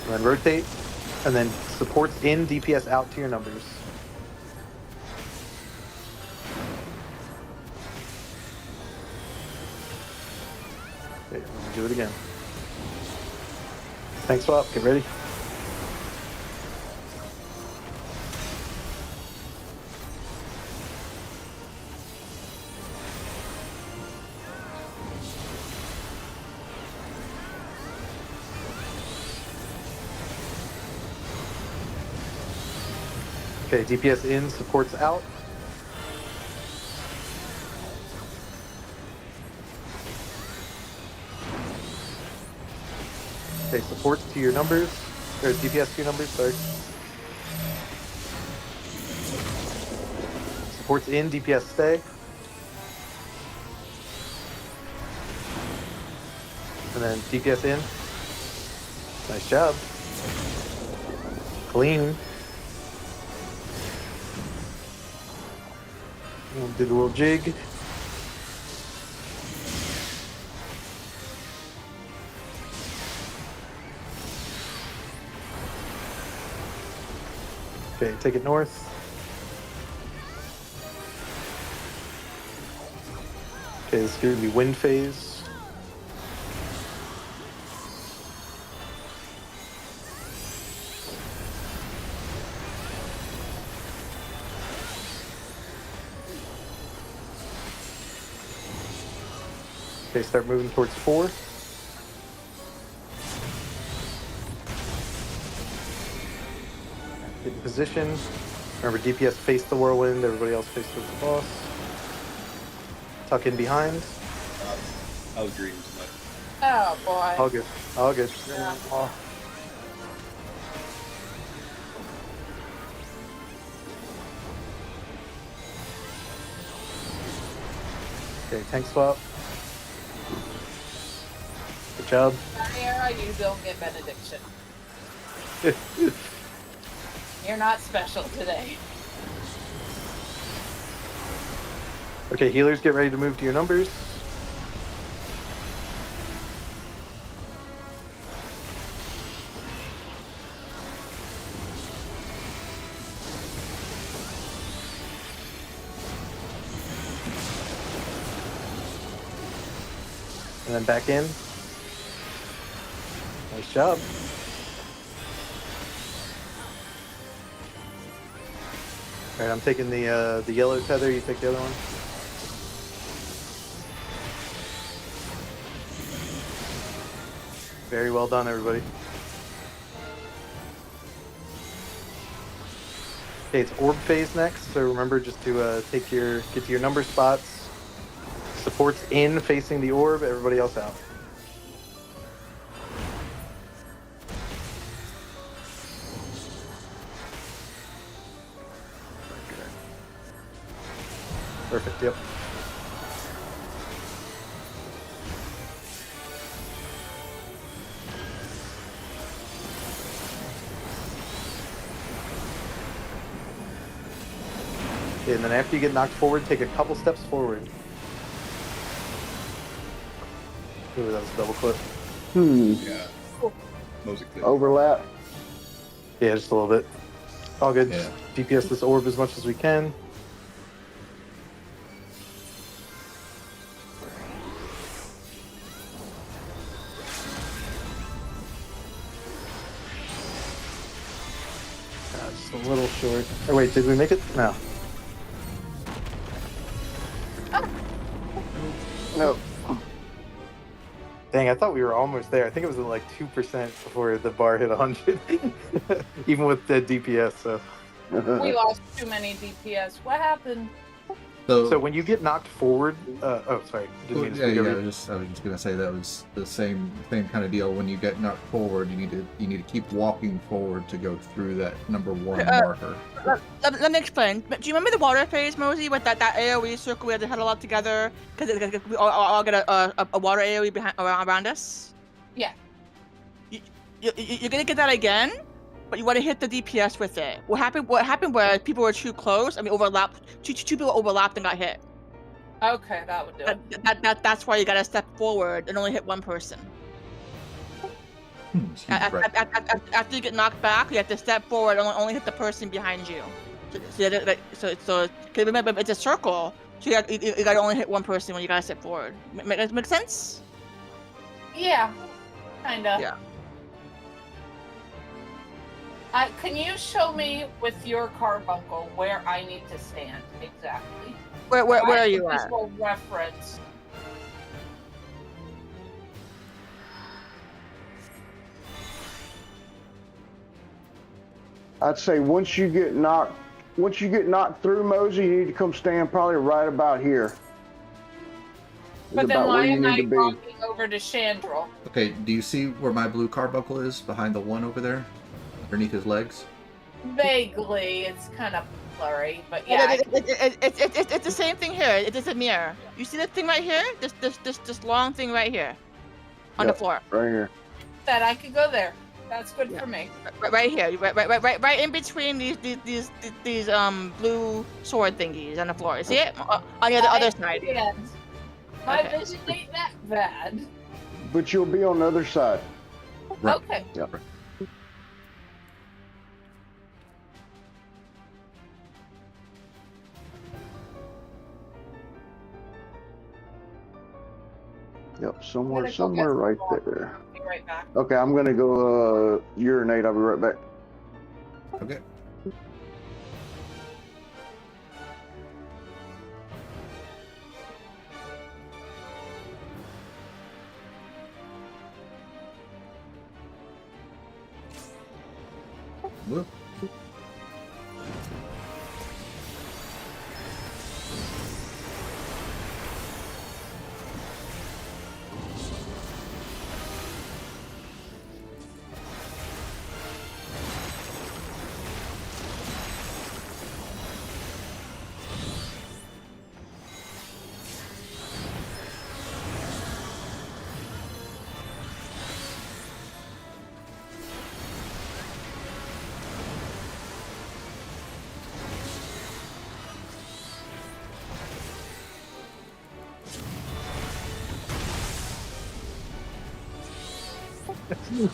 And then rotate. And then supports in, DPS out to your numbers. Okay, we'll do it again. Tank swap, get ready. Okay, DPS in, supports out. Okay, supports to your numbers, or DPS to your numbers, sorry. Supports in, DPS stay. And then DPS in. Nice job. Clean. We'll do the little jig. Okay, take it north. Okay, this is going to be wind phase. Okay, start moving towards 4. Get in position. Remember, DPS face the whirlwind, everybody else face towards the boss. Tuck in behind. I was green too much. Oh boy. All good. All good. Yeah. Okay, tank swap. Good job. Sarah, you don't get benediction. You're not special today. Okay, healers, get ready to move to your numbers. And then back in. Nice job. All right, I'm taking the yellow tether. You take the other one. Very well done, everybody. Okay, it's orb phase next. So remember just to get to your number spots. Supports in, facing the orb. Everybody else out. Perfect, yep. Okay, and then after you get knocked forward, take a couple steps forward. Ooh, that was a double clip. Yeah. Mosey clip. Overlap. Yeah, just a little bit. All good. Yeah. DPS this orb as much as we can. Just a little short. Oh wait, did we make it? No. No. Dang, I thought we were almost there. I think it was at like 2% before the bar hit 100. Even with the DPS, so. We lost too many DPS. What happened? So when you get knocked forward, oh sorry, didn't mean to speak over I you. was just gonna say that was the same kind of deal. When you get knocked forward, you need to keep walking forward to go through that number 1 marker. Let me explain. Do you remember the water phase, Mosey, with that AoE circle we had to huddle up together because we all get a water AoE around us? Yeah. You're gonna get that again, but you want to hit the DPS with it. What happened where people were too close? I mean, overlapped. Two people overlapped and got hit. Okay, that would do it. That's why you gotta step forward and only hit one person. Right. After you get knocked back, you have to step forward and only hit the person behind you. So remember, it's a circle. So you gotta only hit one person when you gotta step forward. Make sense? Yeah, kinda. Yeah. Can you show me with your carbuncle where I need to stand exactly? Where are you This at? will reference. I'd say once you get knocked through, Mosey, you need to come stand probably right about here. Is But then about why where you am need I to be. walking over to Chandrel. Okay, do you see where my blue carbuncle is behind the one over there? Underneath his legs? Vaguely, it's kind of blurry, but yeah. It's the same thing here. It is a mirror. You see this thing right here? This long thing right here, on the Yep. floor. Right here. That I could go there. That's good for me. Right here, right in between these blue sword thingies on the floor. See it? On the other side. Yes. My Okay. vision ain't that bad. But you'll be on the other side. Right. Okay. Yep. Yep, somewhere I'm gonna go get right some water. there. Be right back. Okay, I'm gonna go urinate. I'll be right back. Okay. Whoop.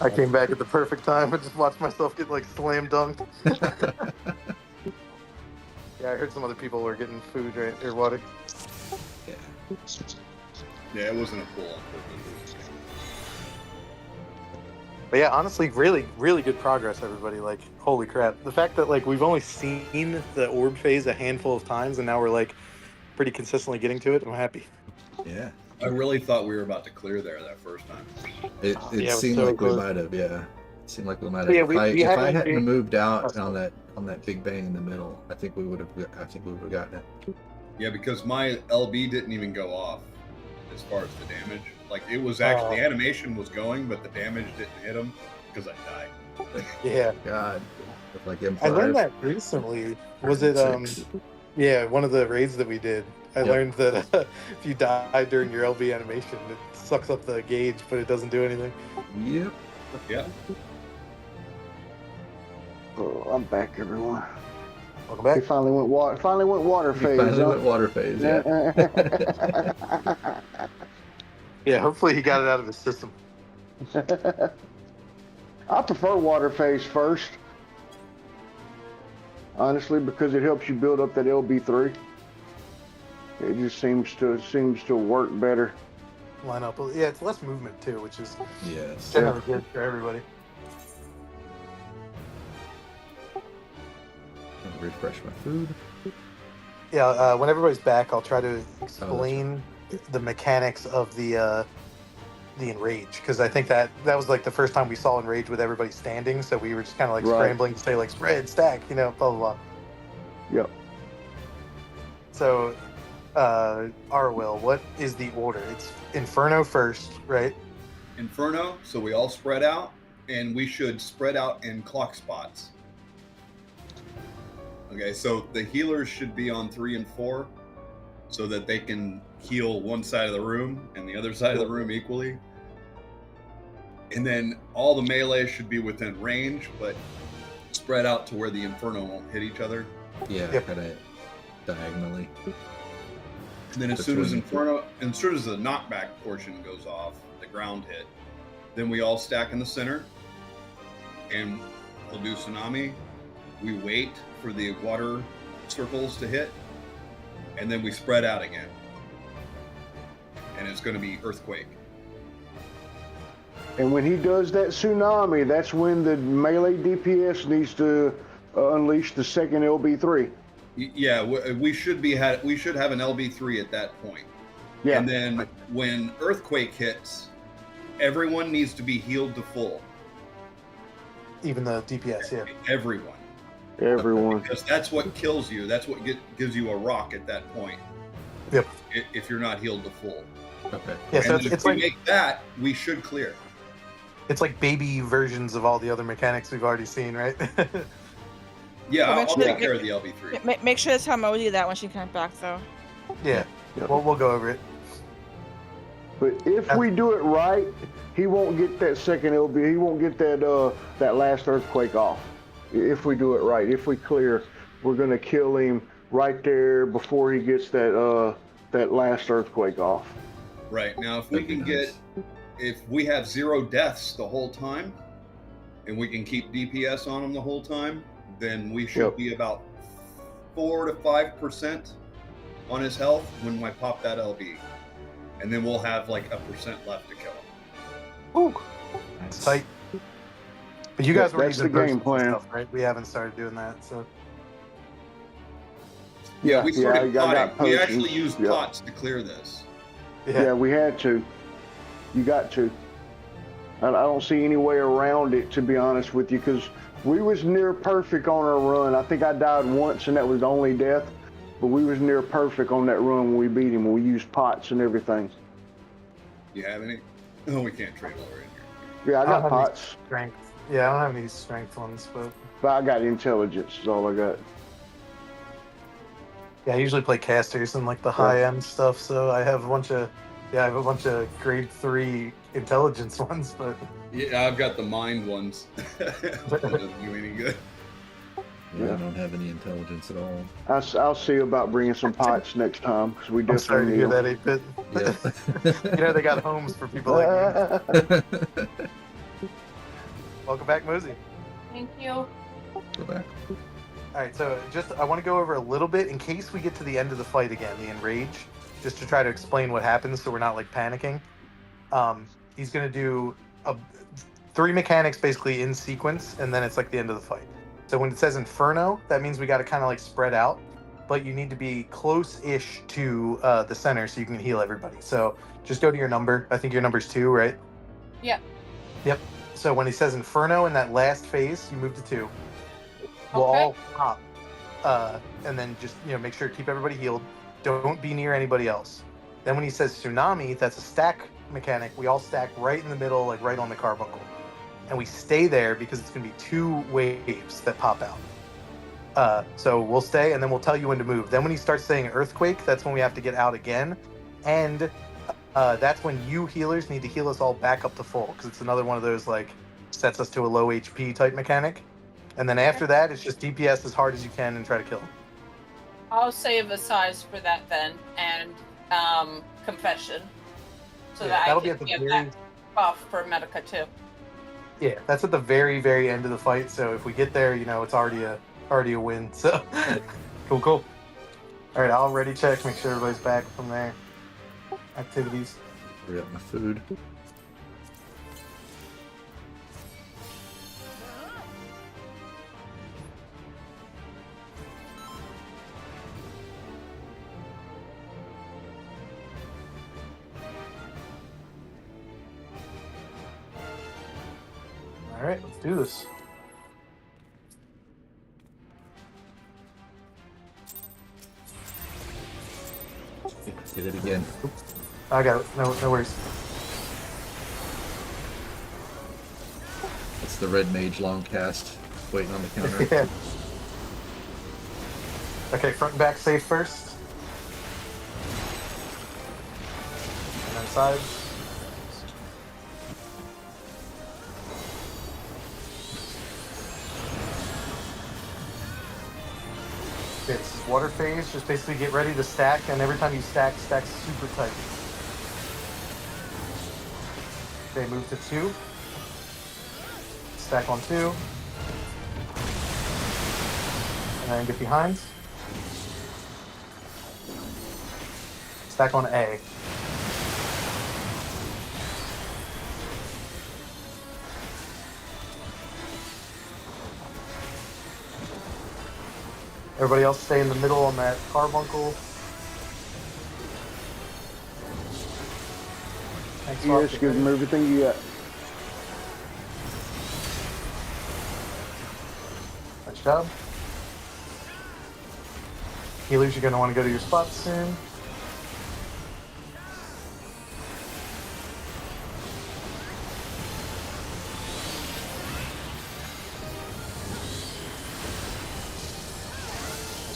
I came back at the perfect time and just watched myself get like slam dunked. Yeah, I heard some other people were getting food or water. Yeah. Yeah, it wasn't a pull on purpose. But yeah, honestly, really, really good progress, everybody. Like, holy crap. The fact that like we've only seen the orb phase a handful of times and now we're like pretty consistently getting to it, I'm happy. Yeah. I really thought we were about to clear there that first time. It Yeah, it was seemed so like we close. might have, yeah. It seemed like we might have. Yeah, if I hadn't been- moved out on that big bang in the middle, I think we would have gotten it. Yeah, because my LB didn't even go off as far as the damage. Like, it was actually, the animation was going, but the damage didn't hit him because I died. Yeah. God. With like M5. I learned that recently. Was it Six. yeah, one of the raids that we did. I Yep. learned that if you die during your LB animation, it sucks up the gauge, but it doesn't do anything. Yep. Yeah. Oh, I'm back, everyone. Welcome He back. finally went water. Finally went water We phase. finally huh? went water phase, yeah. Yeah, hopefully he got it out of his system. I prefer water phase first, honestly, because it helps you build up that LB3. It just seems to work better. Line up. Yeah, it's less movement too, which is Yes. generally good for everybody. Refresh my food. Yeah, when everybody's back, I'll try to explain the mechanics of the enrage, because I think that was like the first time we saw enrage with everybody standing, so we were just kind of like Right. scrambling to say like spread, stack, blah blah blah. Yep. So, Arwell, what is the order? It's Inferno first, right? Inferno, so we all spread out, and we should spread out in clock spots. Okay, so the healers should be on 3 and 4 so that they can heal one side of the room and the other side of the room equally. And then all the melee should be within range, but spread out to where the Inferno won't hit each other. Yeah, Yep. kind of diagonally. And then as soon as Between- the knockback portion goes off, the ground hit, then we all stack in the center and we'll do tsunami. We wait for the water circles to hit, and then we spread out again. And it's going to be earthquake. And when he does that tsunami, that's when the melee DPS needs to unleash the second LB3. Yeah, we should have an LB3 at that point. Yeah. And then when earthquake hits, everyone needs to be healed to full. Even the DPS, yeah. Everyone. Everyone. Because that's what kills you. That's what gives you a rock at that point. Yep. If you're not healed to full. Okay. Yeah, so And then it's if we like make that, we should clear. it's like baby versions of all the other mechanics we've already seen, right? Yeah, Well, I'll make sure take that- care of the LB3. Make sure to tell Mosey that when she comes back, though. Yeah. Yep. We'll go over it. But if we do it right, he won't get that second LB. He won't get that last earthquake off. If we do it right, if we clear, we're gonna kill him right there before he gets that last earthquake off. Right. Now, if we That'd be can nice. if we have 0 deaths the whole time, and we can keep DPS on him the whole time, then we should Yep. be about 4 to 5% on his health when I pop that LB. And then we'll have like 1% left to kill him. Ooh, it's tight. But you guys were That's using the game bursts and plan. stuff, right? We haven't started doing that, so Yeah, We started I got potting. We potions. actually used Yep. pots to clear this. Yeah, we had to. You got to. I don't see any way around it, to be honest with you, because we was near perfect on our run. I think I died once, and that was the only death. But we was near perfect on that run when we beat him. We used pots and everything. You have any? Oh, we can't trade while we're in here. Yeah, I I don't got have any pots, strength. Yeah, I don't have any strength ones, but but I got intelligence. Is all I got. yeah, I usually play casters and like the high end stuff. So I have a bunch of grade 3 intelligence ones, but Yeah, I've got the mind ones. That doesn't do any good. Yeah, I don't have any intelligence at all. I'll see about bringing some pots next time because we I'm sorry to definitely hear need that, 8-bit. Yeah. You know they got homes for people like me. Welcome back, Mosey. Thank you. Go back. All right, so I want to go over a little bit in case we get to the end of the fight again, the enrage, just to try to explain what happens so we're not like panicking. He's gonna do 3 mechanics basically in sequence, and then it's like the end of the fight. So when it says Inferno, that means we got to kind of like spread out, but you need to be close-ish to the center so you can heal everybody. So just go to your number. I think your number's 2, right? Yep. Yep. So when he says Inferno in that last phase, you move to 2. We'll Okay. all pop, and then just make sure to keep everybody healed. Don't be near anybody else. Then when he says Tsunami, that's a stack mechanic. We all stack right in the middle, like right on the carbuncle. And we stay there because it's going to be 2 waves that pop out. So we'll stay, and then we'll tell you when to move. Then when he starts saying Earthquake, that's when we have to get out again. And that's when you healers need to heal us all back up to full, because it's another one of those, like, sets us to a low HP type mechanic. And then after that, it's just DPS as hard as you can and try to kill him. I'll save a size for that then, and confession, so that I that'll be can at the get very... that buff for Medica too. Yeah, that's at the very, very end of the fight. So if we get there, it's already a win. So cool. All right, I'll ready check. Make sure everybody's back from their activities. Hurry up my food. All right, let's do this. Did it again. I got it. No worries. It's the red mage long cast waiting on the counter. Yeah. Okay, front and back safe first. And then sides. It's water phase, just basically get ready to stack, and every time you stack super tight. Okay, move to 2. Stack on 2. And then get behind. Stack on A. Everybody else stay in the middle on that carbuncle. Thanks, Mark. Yes, give them everything you got. Nice job. Healers, you're going to want to go to your spots soon.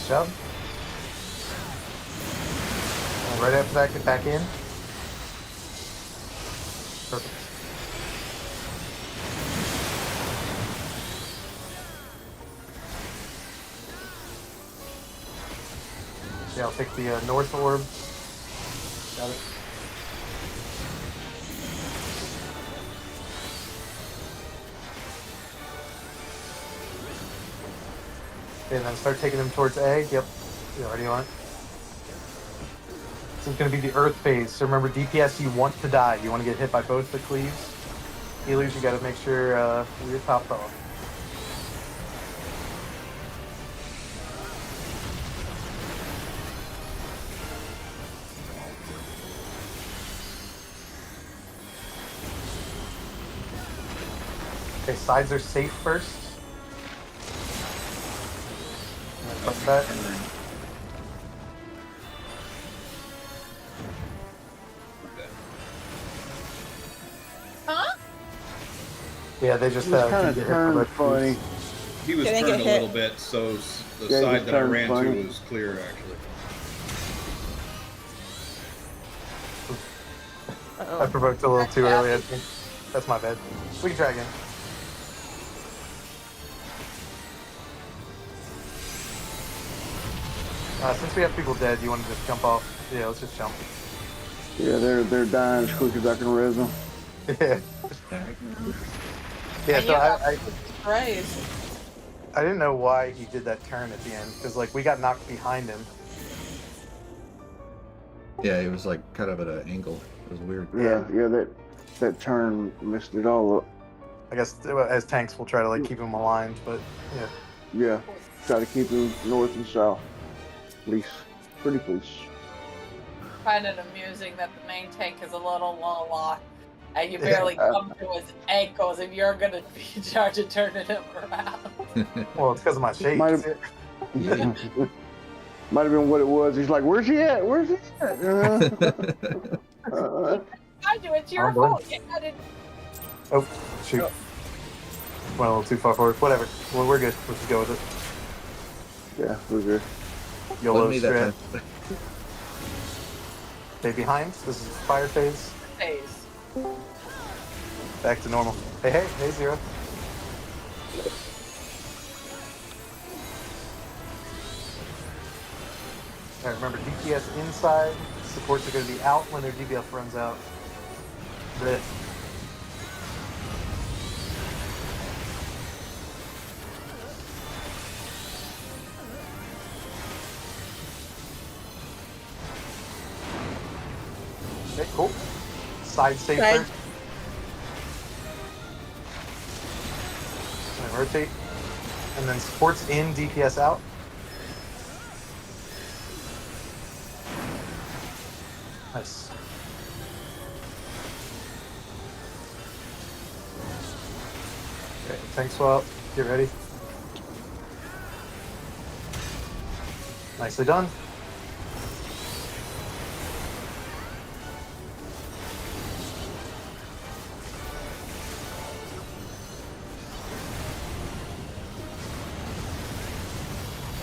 Nice job. And right after that, get back in. Perfect. Yeah, I'll take the north orb. Got it. Okay, and then start taking them towards egg. Yep. You already on it. This is going to be the earth phase. So remember, DPS, you want to die. You want to get hit by both the cleaves. Healers, you got to make sure you're topped off. Okay, sides are safe first. And then that. Huh? Yeah, they just He was kind can of get hit by turned both funny. cleaves. He was They didn't turned a get hit. little bit, so the Yeah, he side was that I turned ran funny. to was clear, actually. I Uh-oh. provoked a little too early, I think. That's my bad. We can try again. Since we have people dead, you want to just jump off? Yeah, let's just jump. Yeah, they're dying as quick as I can res them. Yeah. Yeah, And so you I got raised. didn't know why he did that turn at the end, because like we got knocked behind him. Yeah, he was like kind of at an angle. It was weird. Yeah, that turn messed it all up. I guess as tanks we'll try to like keep him aligned, but yeah. Yeah, try to keep him north and south. Please, pretty please. Find it amusing that the main tank is a little la and you barely come to his ankles if you're gonna be in charge of turning him around. Well, it's because of my shades. Might have been what it was. He's like, "Where's he at? Where's he at?" I do. It's your I'm done. fault. I didn't. Oh, shoot. Went a little too far forward. Whatever. Well, we're good. Let's just go with it. Yeah, we're good. YOLO Wasn't me that strat. time. Stay behind. This is fire phase. Phase. Back to normal. Hey, Zero. Alright, remember DPS inside. Supports are going to be out when their DPS runs out. Blech. Okay, cool. Side safe Side. first. And rotate. And then supports in, DPS out. Nice. Okay, tank swap. Get ready. Nicely done.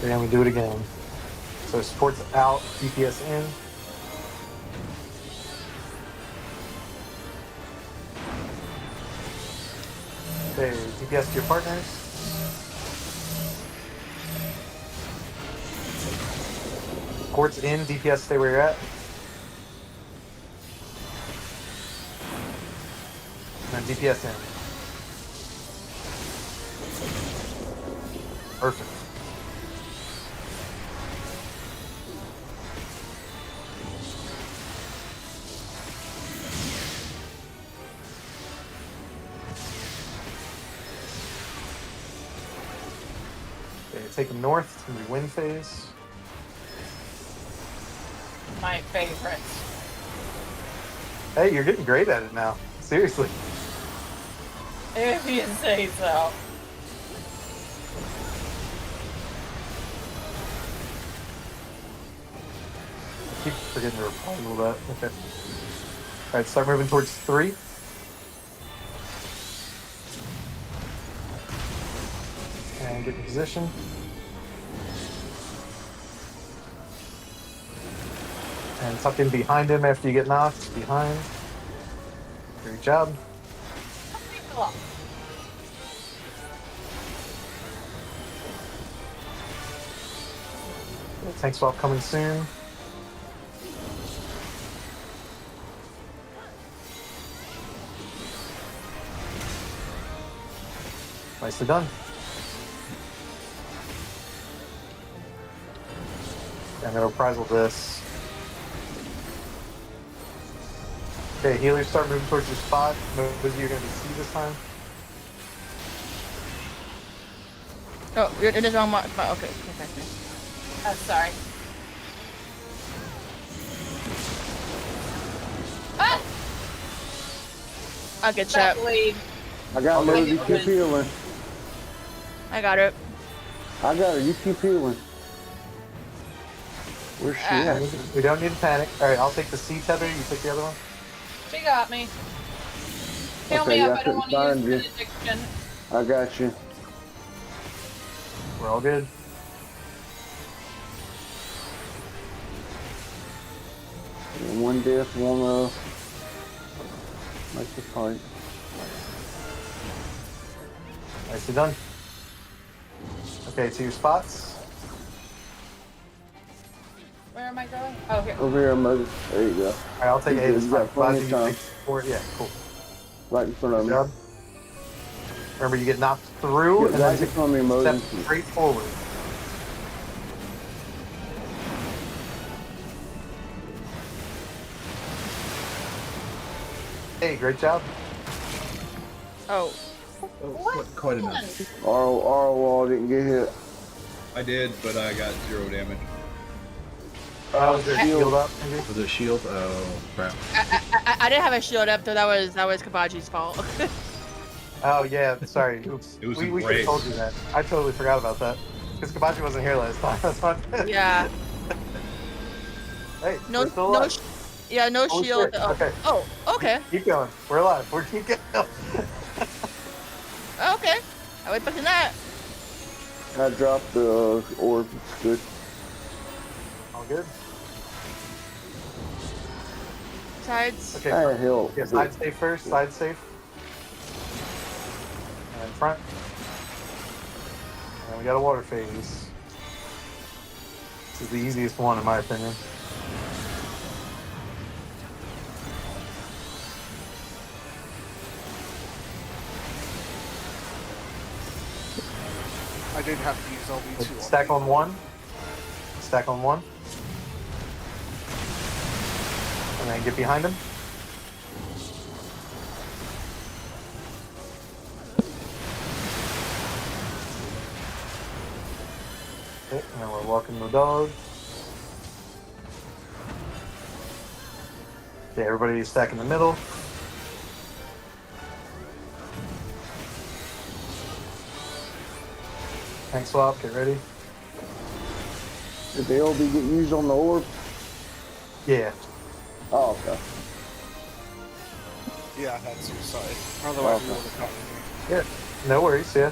And we do it again. So supports out, DPS in. Okay, DPS to your partners. Supports in, DPS stay where you're at. And then DPS in. Perfect. Okay, take them north. It's going to be wind phase. My favorite. Hey, you're getting great at it now. Seriously. If you say so. I keep forgetting to reply a little bit. Okay. Alright, start moving towards 3. And get in position. And tuck in behind him after you get knocked. Behind. Great job. Tank swap coming soon. Nicely done. I'm gonna reprisal this. Okay, healers start moving towards your spot. Mosey, you're gonna be C this time. Oh, you're in the wrong mark. Okay. Oh, sorry. Ah! I'll get That chap. blade. I got Okay. Mosey. Keep healing. I got it. I got her. You keep healing. Where's she Ah. at? We don't need to panic. Alright, I'll take the C tether, you take the other one. She got me. Heal Okay, me up. I I don't couldn't want to use find benediction. I got you. We're all good. One death, one like the fight. Nicely done. Okay, to your spots. Where am I going? Oh, here. Over here, Mother. There you go. Alright, I'll take You A good, this you time. got plenty Glad of you time. take support. Yeah, cool. Right in front of Good me. job. Remember, you get knocked through Get and then right in take front of me, step Moses. straight forward. Hey, great job. Oh. Quite enough. Our wall didn't get hit. I did, but I got 0 damage. Was there a shield up, maybe? Was it shield? Oh, crap. I didn't have a shield up, though. That was Kabaji's fault. Oh, yeah, sorry. Oops. It was we should have embrace. told you that. I totally forgot about that. Because Kabaji wasn't here last time. That's fine. Yeah. Hey, No, we're still no, alive. yeah, no Oh, shield. shit. Okay. Oh, okay, Keep going. We're alive. We're keep going. okay. I was expecting that. I dropped the orb. It's good. All good. Sides. Okay. I help. Yeah, side safe first. Side safe. And front. And we got a water phase. This is the easiest one, in my opinion. I did have to use LV2. Stack on one. Stack on one. And then get behind him. Okay, and then we're walking the dog. Okay, everybody stack in the middle. Tank swap, get ready. Did the LB get used on the orb? Yeah. Oh, okay. Yeah, I had to, sorry. Otherwise, we Okay. would have gotten Yeah. No worries, yeah.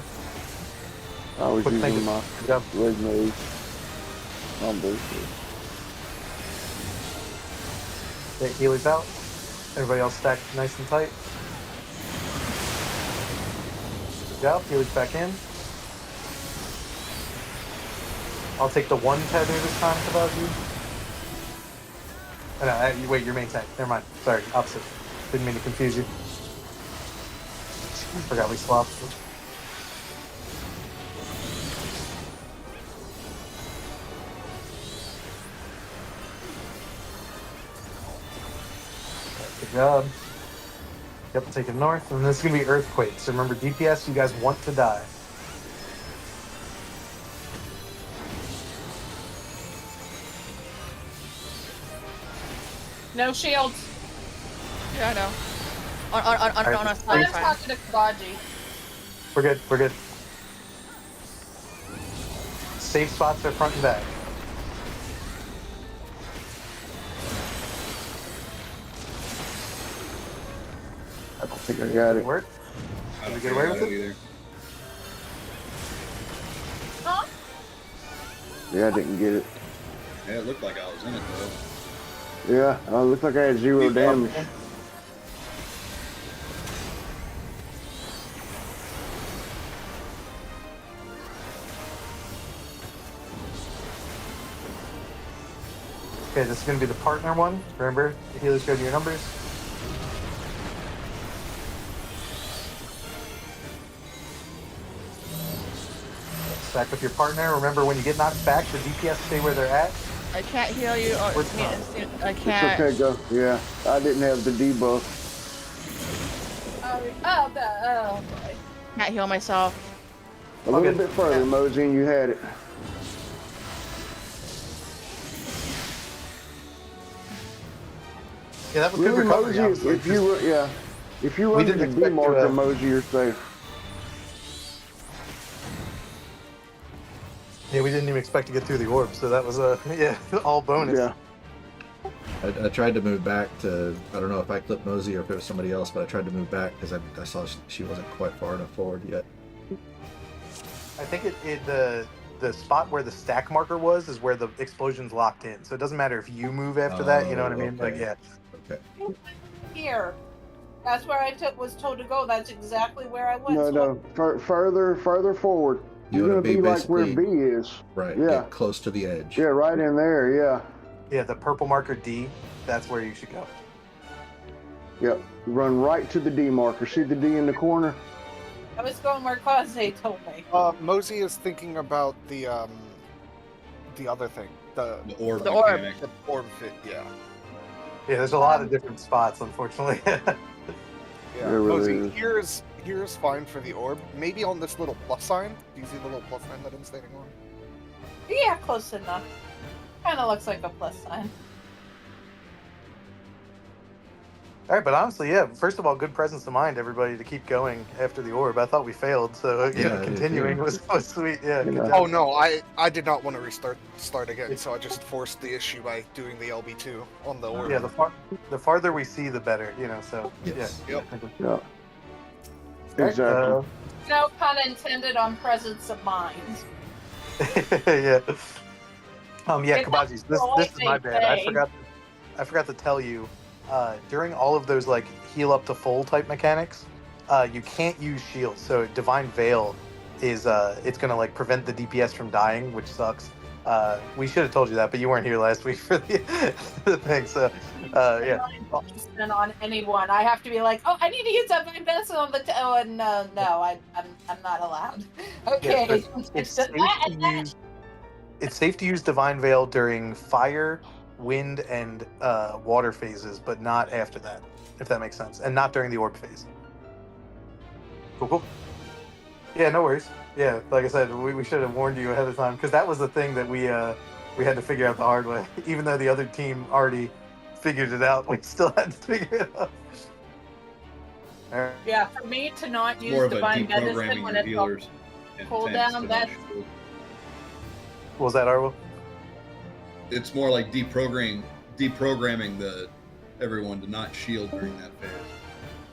I was Quick using thinking. my Good job. red nose. I'm bullshit. Okay, healers out. Everybody else stacked nice and tight. Good job. Healers back in. I'll take the one tether this time, Kabaji. Oh, no, wait, your main tank. Never mind. Sorry, opposite. Didn't mean to confuse you. Forgot we swapped. Good job. Yep, we'll take it north. And this is going to be earthquake. So remember, DPS, you guys want to die. No shields. Yeah, I know. On a I'm side, just fine. talking to Kabaji. We're good. We're good. Safe spots are front and back. I don't think I got it. Work. I Did don't we get think away I with got it? either. Huh? Yeah, I didn't get it. Yeah, it looked like I was in it though. Yeah, looks like I had 0 damage. Okay, this is going to be the partner one. Remember, the healer showed you your numbers. Stack with your partner. Remember, when you get knocked back, the DPS stay where they're at. I can't heal you. Or What's me not? instant. I It's can't. okay, go. Yeah, I didn't have the debuff. Oh, boy. Can't heal myself. A little Okay. bit further, Yeah. Mosey, and you had it. Yeah, that was Really, good recovery. Mosey, Honestly. if you We run to didn't the expect to, demarker, Mosey, you're safe. Yeah, we didn't even expect to get through the orb, so that was yeah, all bonus. Yeah. I tried to move back to, I don't know if I clipped Mosey or if it was somebody else, but I tried to move back because I saw she wasn't quite far enough forward yet. I think the spot where the stack marker was is where the explosion's locked in. So it doesn't matter if you move after that. You know what I mean? Like, okay. yeah. Okay. Here. That's where I was told to go. That's exactly where I went. No, further forward. You You're wanna gonna be like where basically- B is. Right. Yeah. Get close to the edge. Yeah, right in there. Yeah. Yeah, the purple marker D, that's where you should go. Yep. Run right to the D marker. See the D in the corner? I was going where Kaze told me. Mosey is thinking about the other thing, the orb The orb. mechanic. orb fit. Yeah. Yeah, there's a lot of different spots, unfortunately. Yeah. It really Mosey, is. here's fine for the orb. Maybe on this little plus sign. Do you see the little plus sign that I'm standing on? Yeah, close enough. Kind of looks like a plus sign. All right, but honestly, yeah. First of all, good presence of mind, everybody, to keep going after the orb. I thought we failed, so Yeah, I did continuing too. was sweet. Yeah. Good Yeah. job. Oh no, I did not want to start again, so I just forced the issue by doing the LB2 on the orb. Yeah, the farther we see, the better. So Yes. yeah. Yep. Yeah. All right, Exactly. No pun intended on presence of mind. yeah. Yeah, It's Kabaji, not this is my what they bad. say. I forgot to tell you. During all of those like heal up to full type mechanics, you can't use shields. So Divine Veil is it's gonna like prevent the DPS from dying, which sucks. We should have told you that, but you weren't here last week for the thing. So yeah. And on anyone, I have to be like, oh, I need to use that Divine Medicine on the toe, and no, I'm not allowed. Okay, Yeah, but it's safe to use Divine Veil during fire, wind, and water phases, but not after that, if that makes sense, and not during the orb phase. Cool. Yeah, no worries. Yeah, like I said, we should have warned you ahead of time, because that was the thing that we had to figure out the hard way. Even though the other team already figured it out, we still had to figure it out. All right. Yeah, for me to not use More of a Divine Medicine deprogramming when your it's healers. cool intent down, to that's- not shield. What was that, Arlo? It's more like deprogramming everyone to not shield during that phase.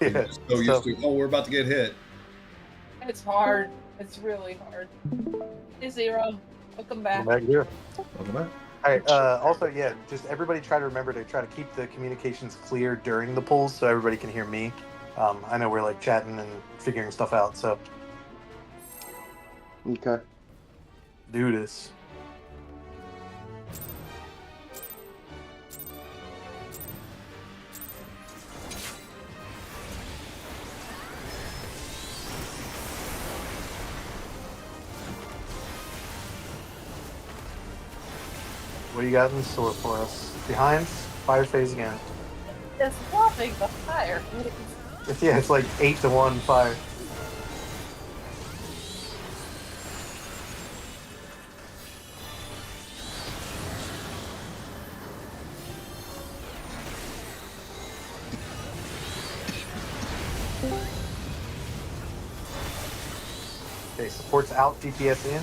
Yeah. You're just so used to, we're about to get hit. It's hard. It's really hard. Hey, Zero, welcome back. Back here. Welcome back. All right. Also, yeah, just everybody try to remember to try to keep the communications clear during the pulls so everybody can hear me. I know we're like chatting and figuring stuff out, so Okay. do this. What do you got in store for us? Behind fire phase again. It's loving the fire. Yeah, it's like 8-1 fire. Okay, supports out, DPS in.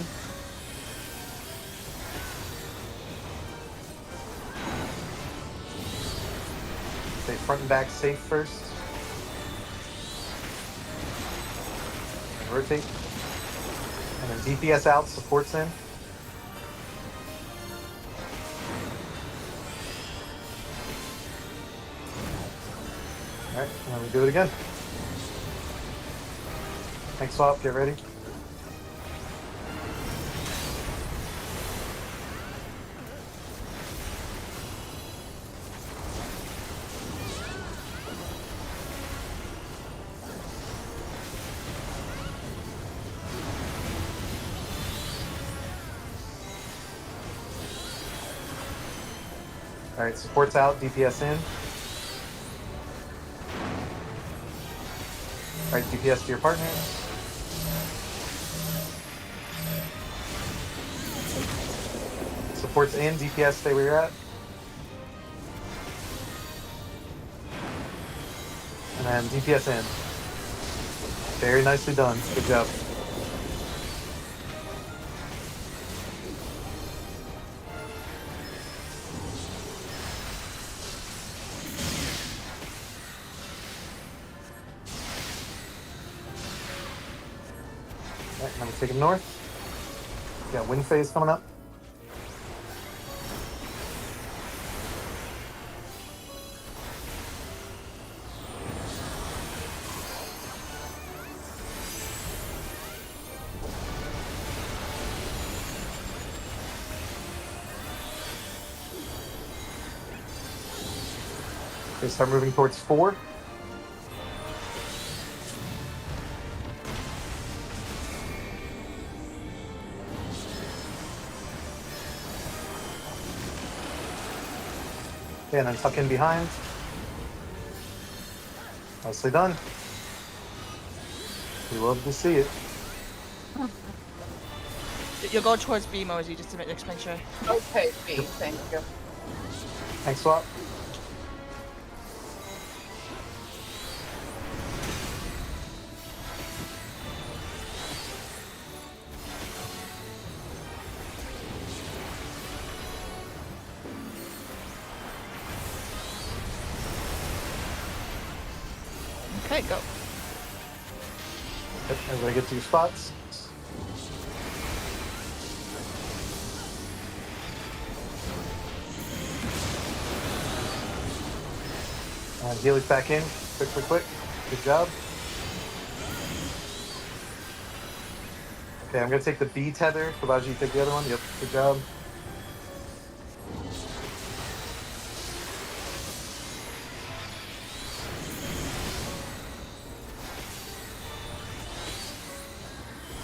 Stay front and back safe first. And rotate. And then DPS out, supports in. Alright, now we do it again. Tank swap, get ready. Alright, support's out, DPS in. Alright, DPS to your partner. Support's in, DPS stay where you're at. And then DPS in. Very nicely done. Good job. Alright, now we take him north. We got wind phase coming up. Okay, start moving towards 4. Okay, and then tuck in behind. Nicely done. We love to see it. You'll go towards B, Mosey, just to make sure. Okay, B, thank you. Tank swap. Okay, go. Yep, everybody get to your spots. And Healy's back in. Quick. Good job. Okay, I'm gonna take the B tether. Kabaji, take the other one. Yep, good job.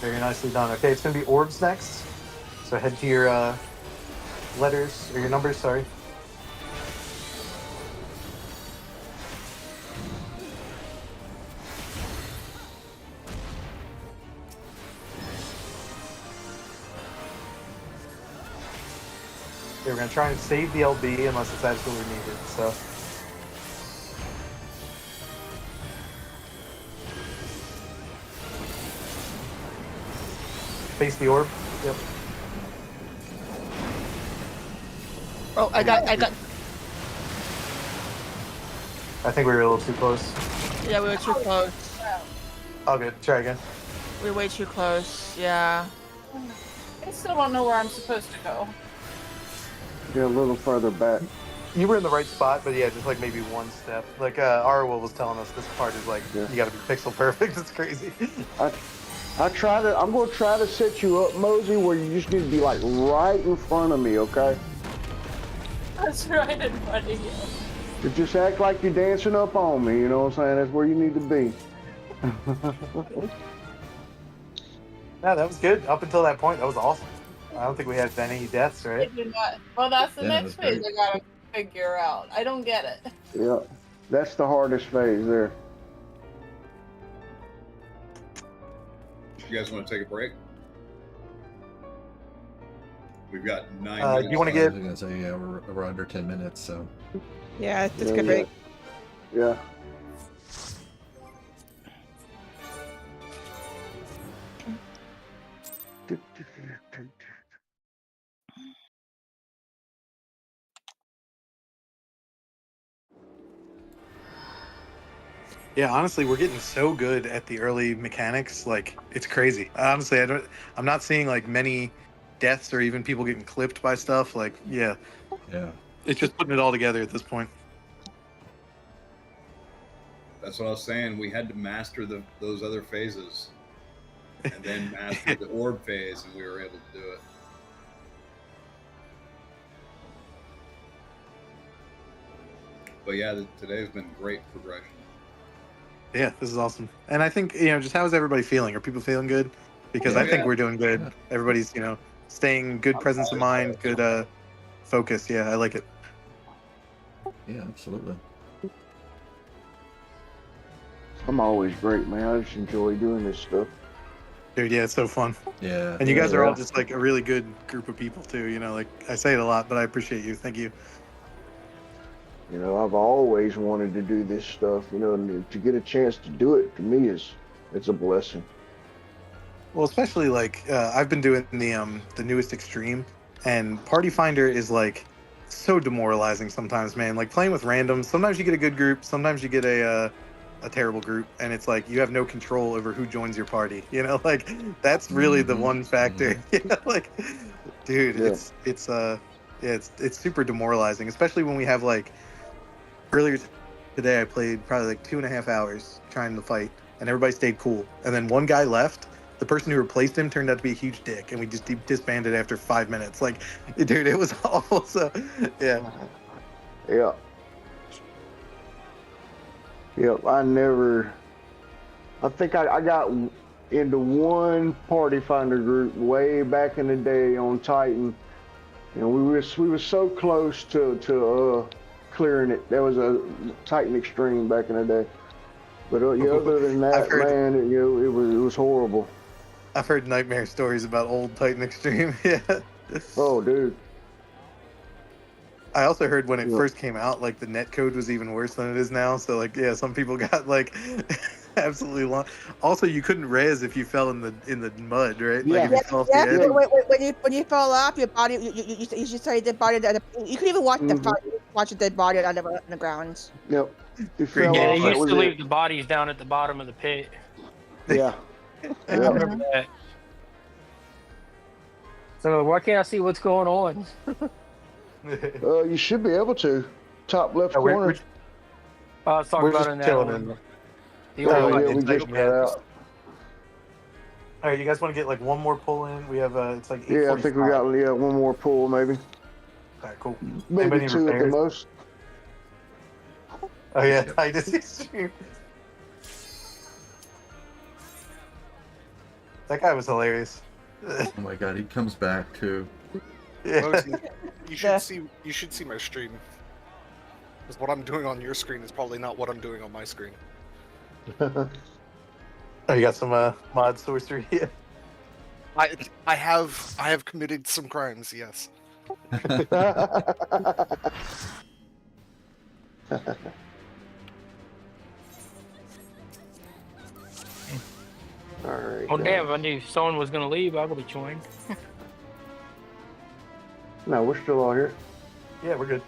Very nicely done. Okay, it's gonna be orbs next. So head to your letters, or your numbers, sorry. Okay, we're gonna try and save the LB unless it's absolutely needed, so. Face the orb. Yep. Oh, I got. I think we were a little too close. Yeah, we were too close. All good. Try again. We were way too close. Yeah. I still don't know where I'm supposed to go. Get a little further back. You were in the right spot, but yeah, just like maybe one step. Like Arwell was telling us, this part is like, Yeah. you gotta be pixel perfect. It's crazy. I'm gonna try to set you up, Mosey, where you just need to be like right in front of me, okay? That's right in front of you. To just act like you're dancing up on me, you know what I'm saying? That's where you need to be. Yeah, that was good. Up until that point, that was awesome. I don't think we had any deaths, I right? do not. Well, that's the Yeah, next that's phase I gotta figure out. I don't get it. Yeah, that's the hardest phase there. You guys want to take a break? We've got 9 Do minutes. you want to I get? was gonna say, yeah, we're under 10 minutes, so. Yeah, it's Yeah, good break. Yeah. Yeah, honestly, we're getting so good at the early mechanics. Like, it's crazy. Honestly, I'm not seeing like many deaths or even people getting clipped by stuff. Like, yeah, Yeah. it's just putting it all together at this point. That's what I was saying. We had to master those other phases, and then master the orb phase, and we were able to do it. But yeah, today's been great progression. Yeah, this is awesome. And I think, just how is everybody feeling? Are people feeling good? Because Yeah. I think Yeah. we're doing good. Yeah. Everybody's, staying good presence of mind, good focus. Yeah, I like it. Yeah, absolutely. I'm always great, man. I just enjoy doing this stuff. Dude, yeah, it's so fun. Yeah. And you guys are all Yeah. just like a really good group of people too. Like I say it a lot, but I appreciate you. Thank you. I've always wanted to do this stuff, and to get a chance to do it, to me, it's a blessing. Well, especially like I've been doing the newest Extreme, and Party Finder is like so demoralizing sometimes, man. Like playing with randoms. Sometimes you get a good group, sometimes you get a terrible group, and it's like you have no control over who joins your party. Like that's really the one factor. Like, dude, Yeah. it's super demoralizing, especially when we have like earlier today. I played probably like 2.5 hours trying to fight, and everybody stayed cool, and then one guy left. The person who replaced him turned out to be a huge dick, and we just disbanded after 5 minutes. Like, dude, it was awful. So, yeah. Yeah. Yep, I think I got into one Party Finder group way back in the day on Titan. We were so close to clearing it. That was a Titan Extreme back in the day. But other than that, man, it was horrible. I've heard nightmare stories about old Titan Extreme. Yeah. Oh, dude. I also heard when it first came out, like the net code was even worse than it is now. So like, yeah, some people got like absolutely long. Also, you couldn't res if you fell in the mud, right? Yeah. Like if you fell off the edge. When you fall off, your body, you just say the body that you could even watch the fight, watch the dead body on the ground. Yep. You Great fell game. Yeah, off, they that used was to it. leave the bodies down at the bottom of the pit. Yeah. I remember that. So why can't I see what's going on? You should be able to. Top left Oh, corner. I was talking We're about just in that chilling one. in. The Oh, old yeah, one. we just got out. All right, you guys want to get like one more pull in? We have it's like 8:45. Yeah, I think we got one more pull, maybe. All right, cool. Maybe Anybody 2 at the repairs? most. Oh yeah, Titus Extreme. That guy was hilarious. Oh my god, he comes back too. Yeah. Mosey, you should see my stream. Because what I'm doing on your screen is probably not what I'm doing on my screen. Oh, you got some mod sorcery. Yeah. I have committed some crimes, yes. All right. Oh damn! If I knew someone was gonna leave, I would have joined. No, we're still all here. Yeah, we're good.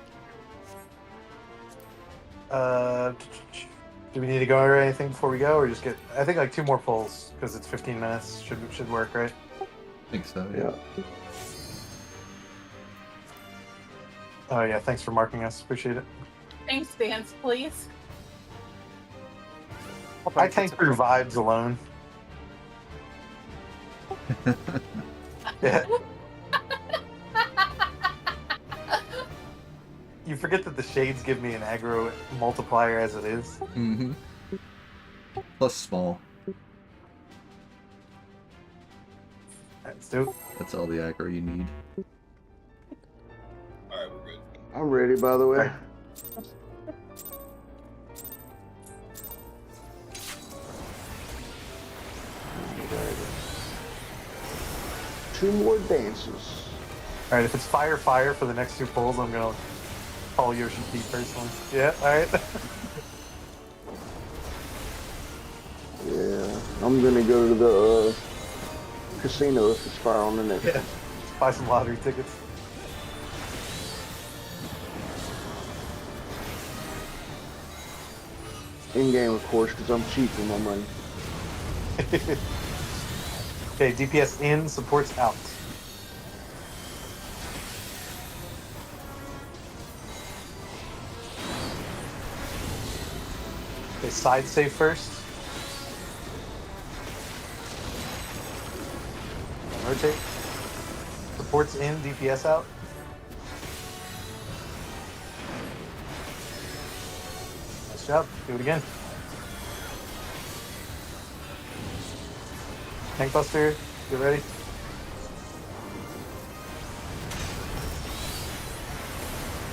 Do we need to go over anything before we go, or just get? I think like 2 more pulls because it's 15 minutes. Should work, right? I think so, Yeah. Oh yeah, thanks for marking us. Appreciate it. Thanks, Vance, please. I tank through vibes alone. Yeah. You forget that the shades give me an aggro multiplier as it is. Mm-hmm. Plus small. Let's do it. That's all the aggro you need. All right, we're good. I'm ready, by the way. Right. Two more dances. All right, if it's fire for the next 2 pulls, I'm gonna call Yoshi P personally. Yeah, all right. Yeah, I'm gonna go to the casino if it's fire on the next. Yeah. Buy some lottery tickets. In game, of course, because I'm cheap with my money. Okay, DPS in, supports out. Okay, side save first. Rotate. Supports in, DPS out. Nice job. Do it again. Tank Buster, get ready.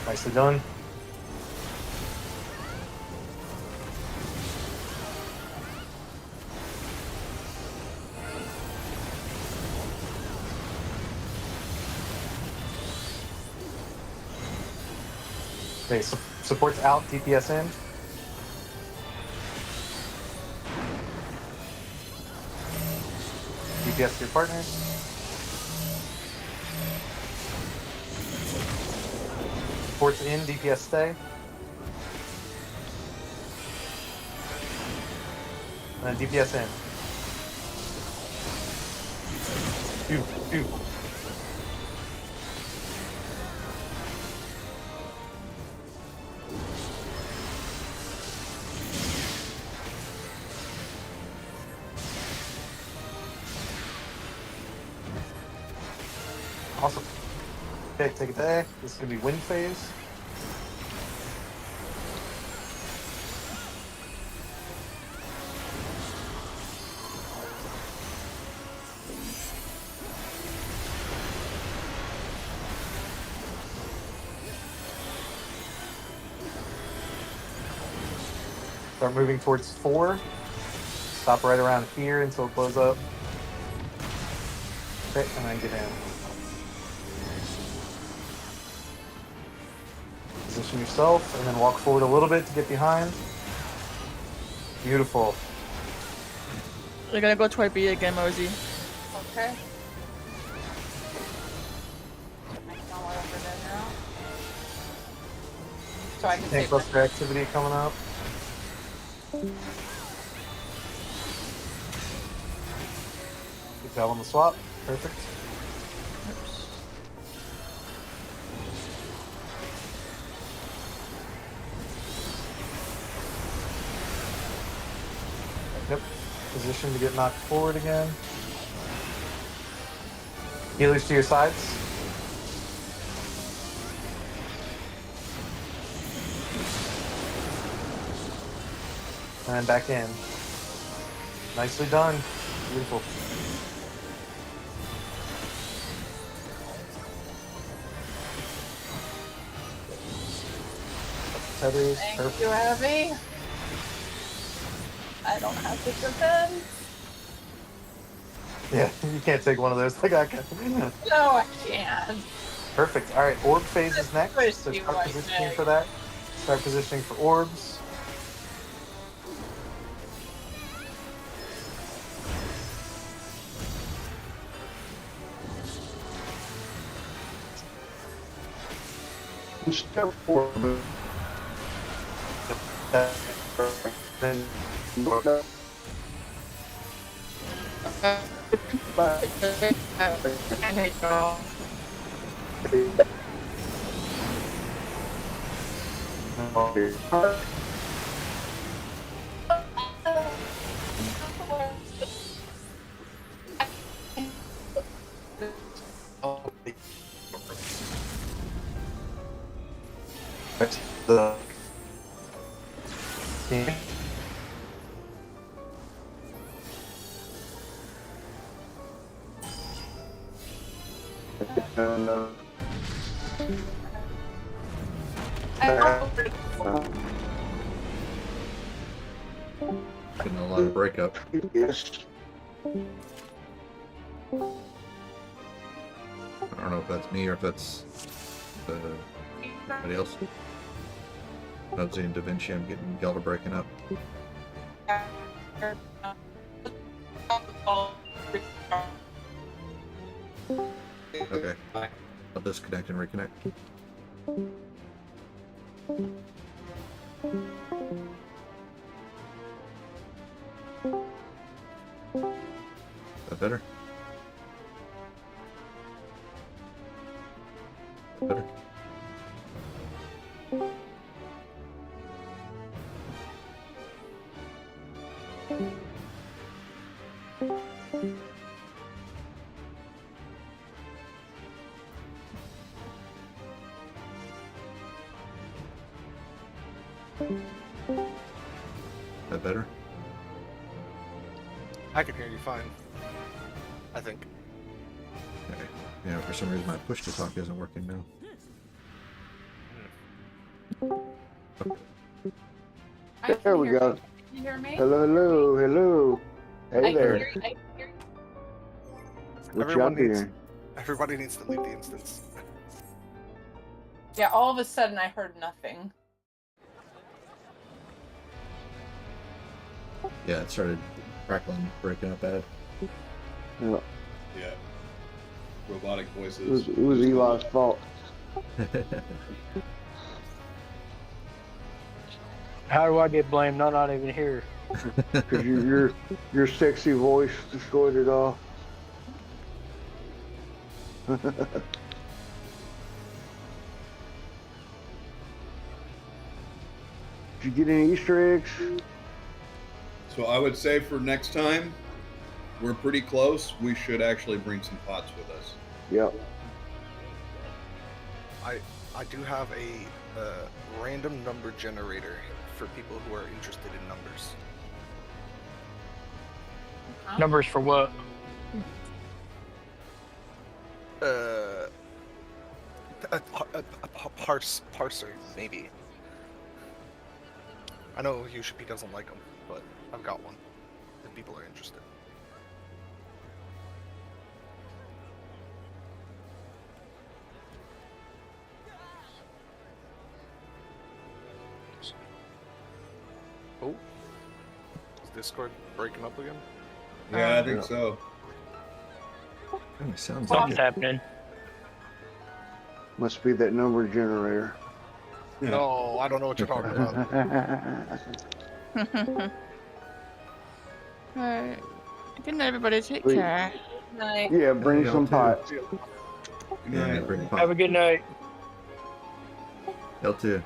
Nicely done. Okay, supports out, DPS in. DPS to your partners. Supports in, DPS stay. And then DPS in. Shoot. Awesome. Okay, take it there. This is going to be wind phase. Start moving towards 4. Stop right around here until it blows up. Okay, and then get in. Position yourself, and then walk forward a little bit to get behind. Beautiful. We're gonna go toward B again, Mosey. Okay. Make my way over there now. So I can Tank take Buster activity coming up. Good job on the swap. Perfect. Yep. Position to get knocked forward again. Healers to your sides. And back in. Nicely done. Beautiful. Tethers. Thank Perfect. you, Abby. I don't have to defend. Yeah, you can't take one of those. Like I can. No, I can't. Perfect. All right, orb phase is next. Push So you start like positioning that. for that. Start positioning for orbs. Step forward. Then the Getting a lot of breakup. Yes. I don't know if that's me or if that's anybody else. Nosy and Da Vinci, I'm getting y'all breaking up. Okay. I'll disconnect and reconnect. Is that better? Better? That better? I can hear you fine. I think. Okay. Yeah, for some reason my push to talk isn't working now. I There can we hear go. you. Can you hear me? Hello, hello, hello. I Hey can there. hear you. I can hear you. What Everyone y'all needs- doing? Everybody needs to leave the instance. Yeah, all of a sudden I heard nothing. Yeah, it started crackling, breaking up bad. Yeah, Yeah. Robotic voices. it was Eli's fault. How do I get blamed? I'm not even here. Because your sexy voice destroyed it all. Did you get any Easter eggs? So I would say for next time, we're pretty close. We should actually bring some pots with us. Yep. I do have a random number generator for people who are interested in numbers. Numbers for what? A parser, maybe. I know USHP doesn't like them, but I've got one if people are interested. Oh, is Discord breaking up again? Yeah, I think so. Kinda sounds like Something's it. happening. Must be that number generator. Yeah. No, I don't know what you're talking about. Alright. Good night, everybody. Take Wait. care. Night. Yeah, bring Y'all some too. pots. Yeah, bring Have a pot. good night. Y'all too.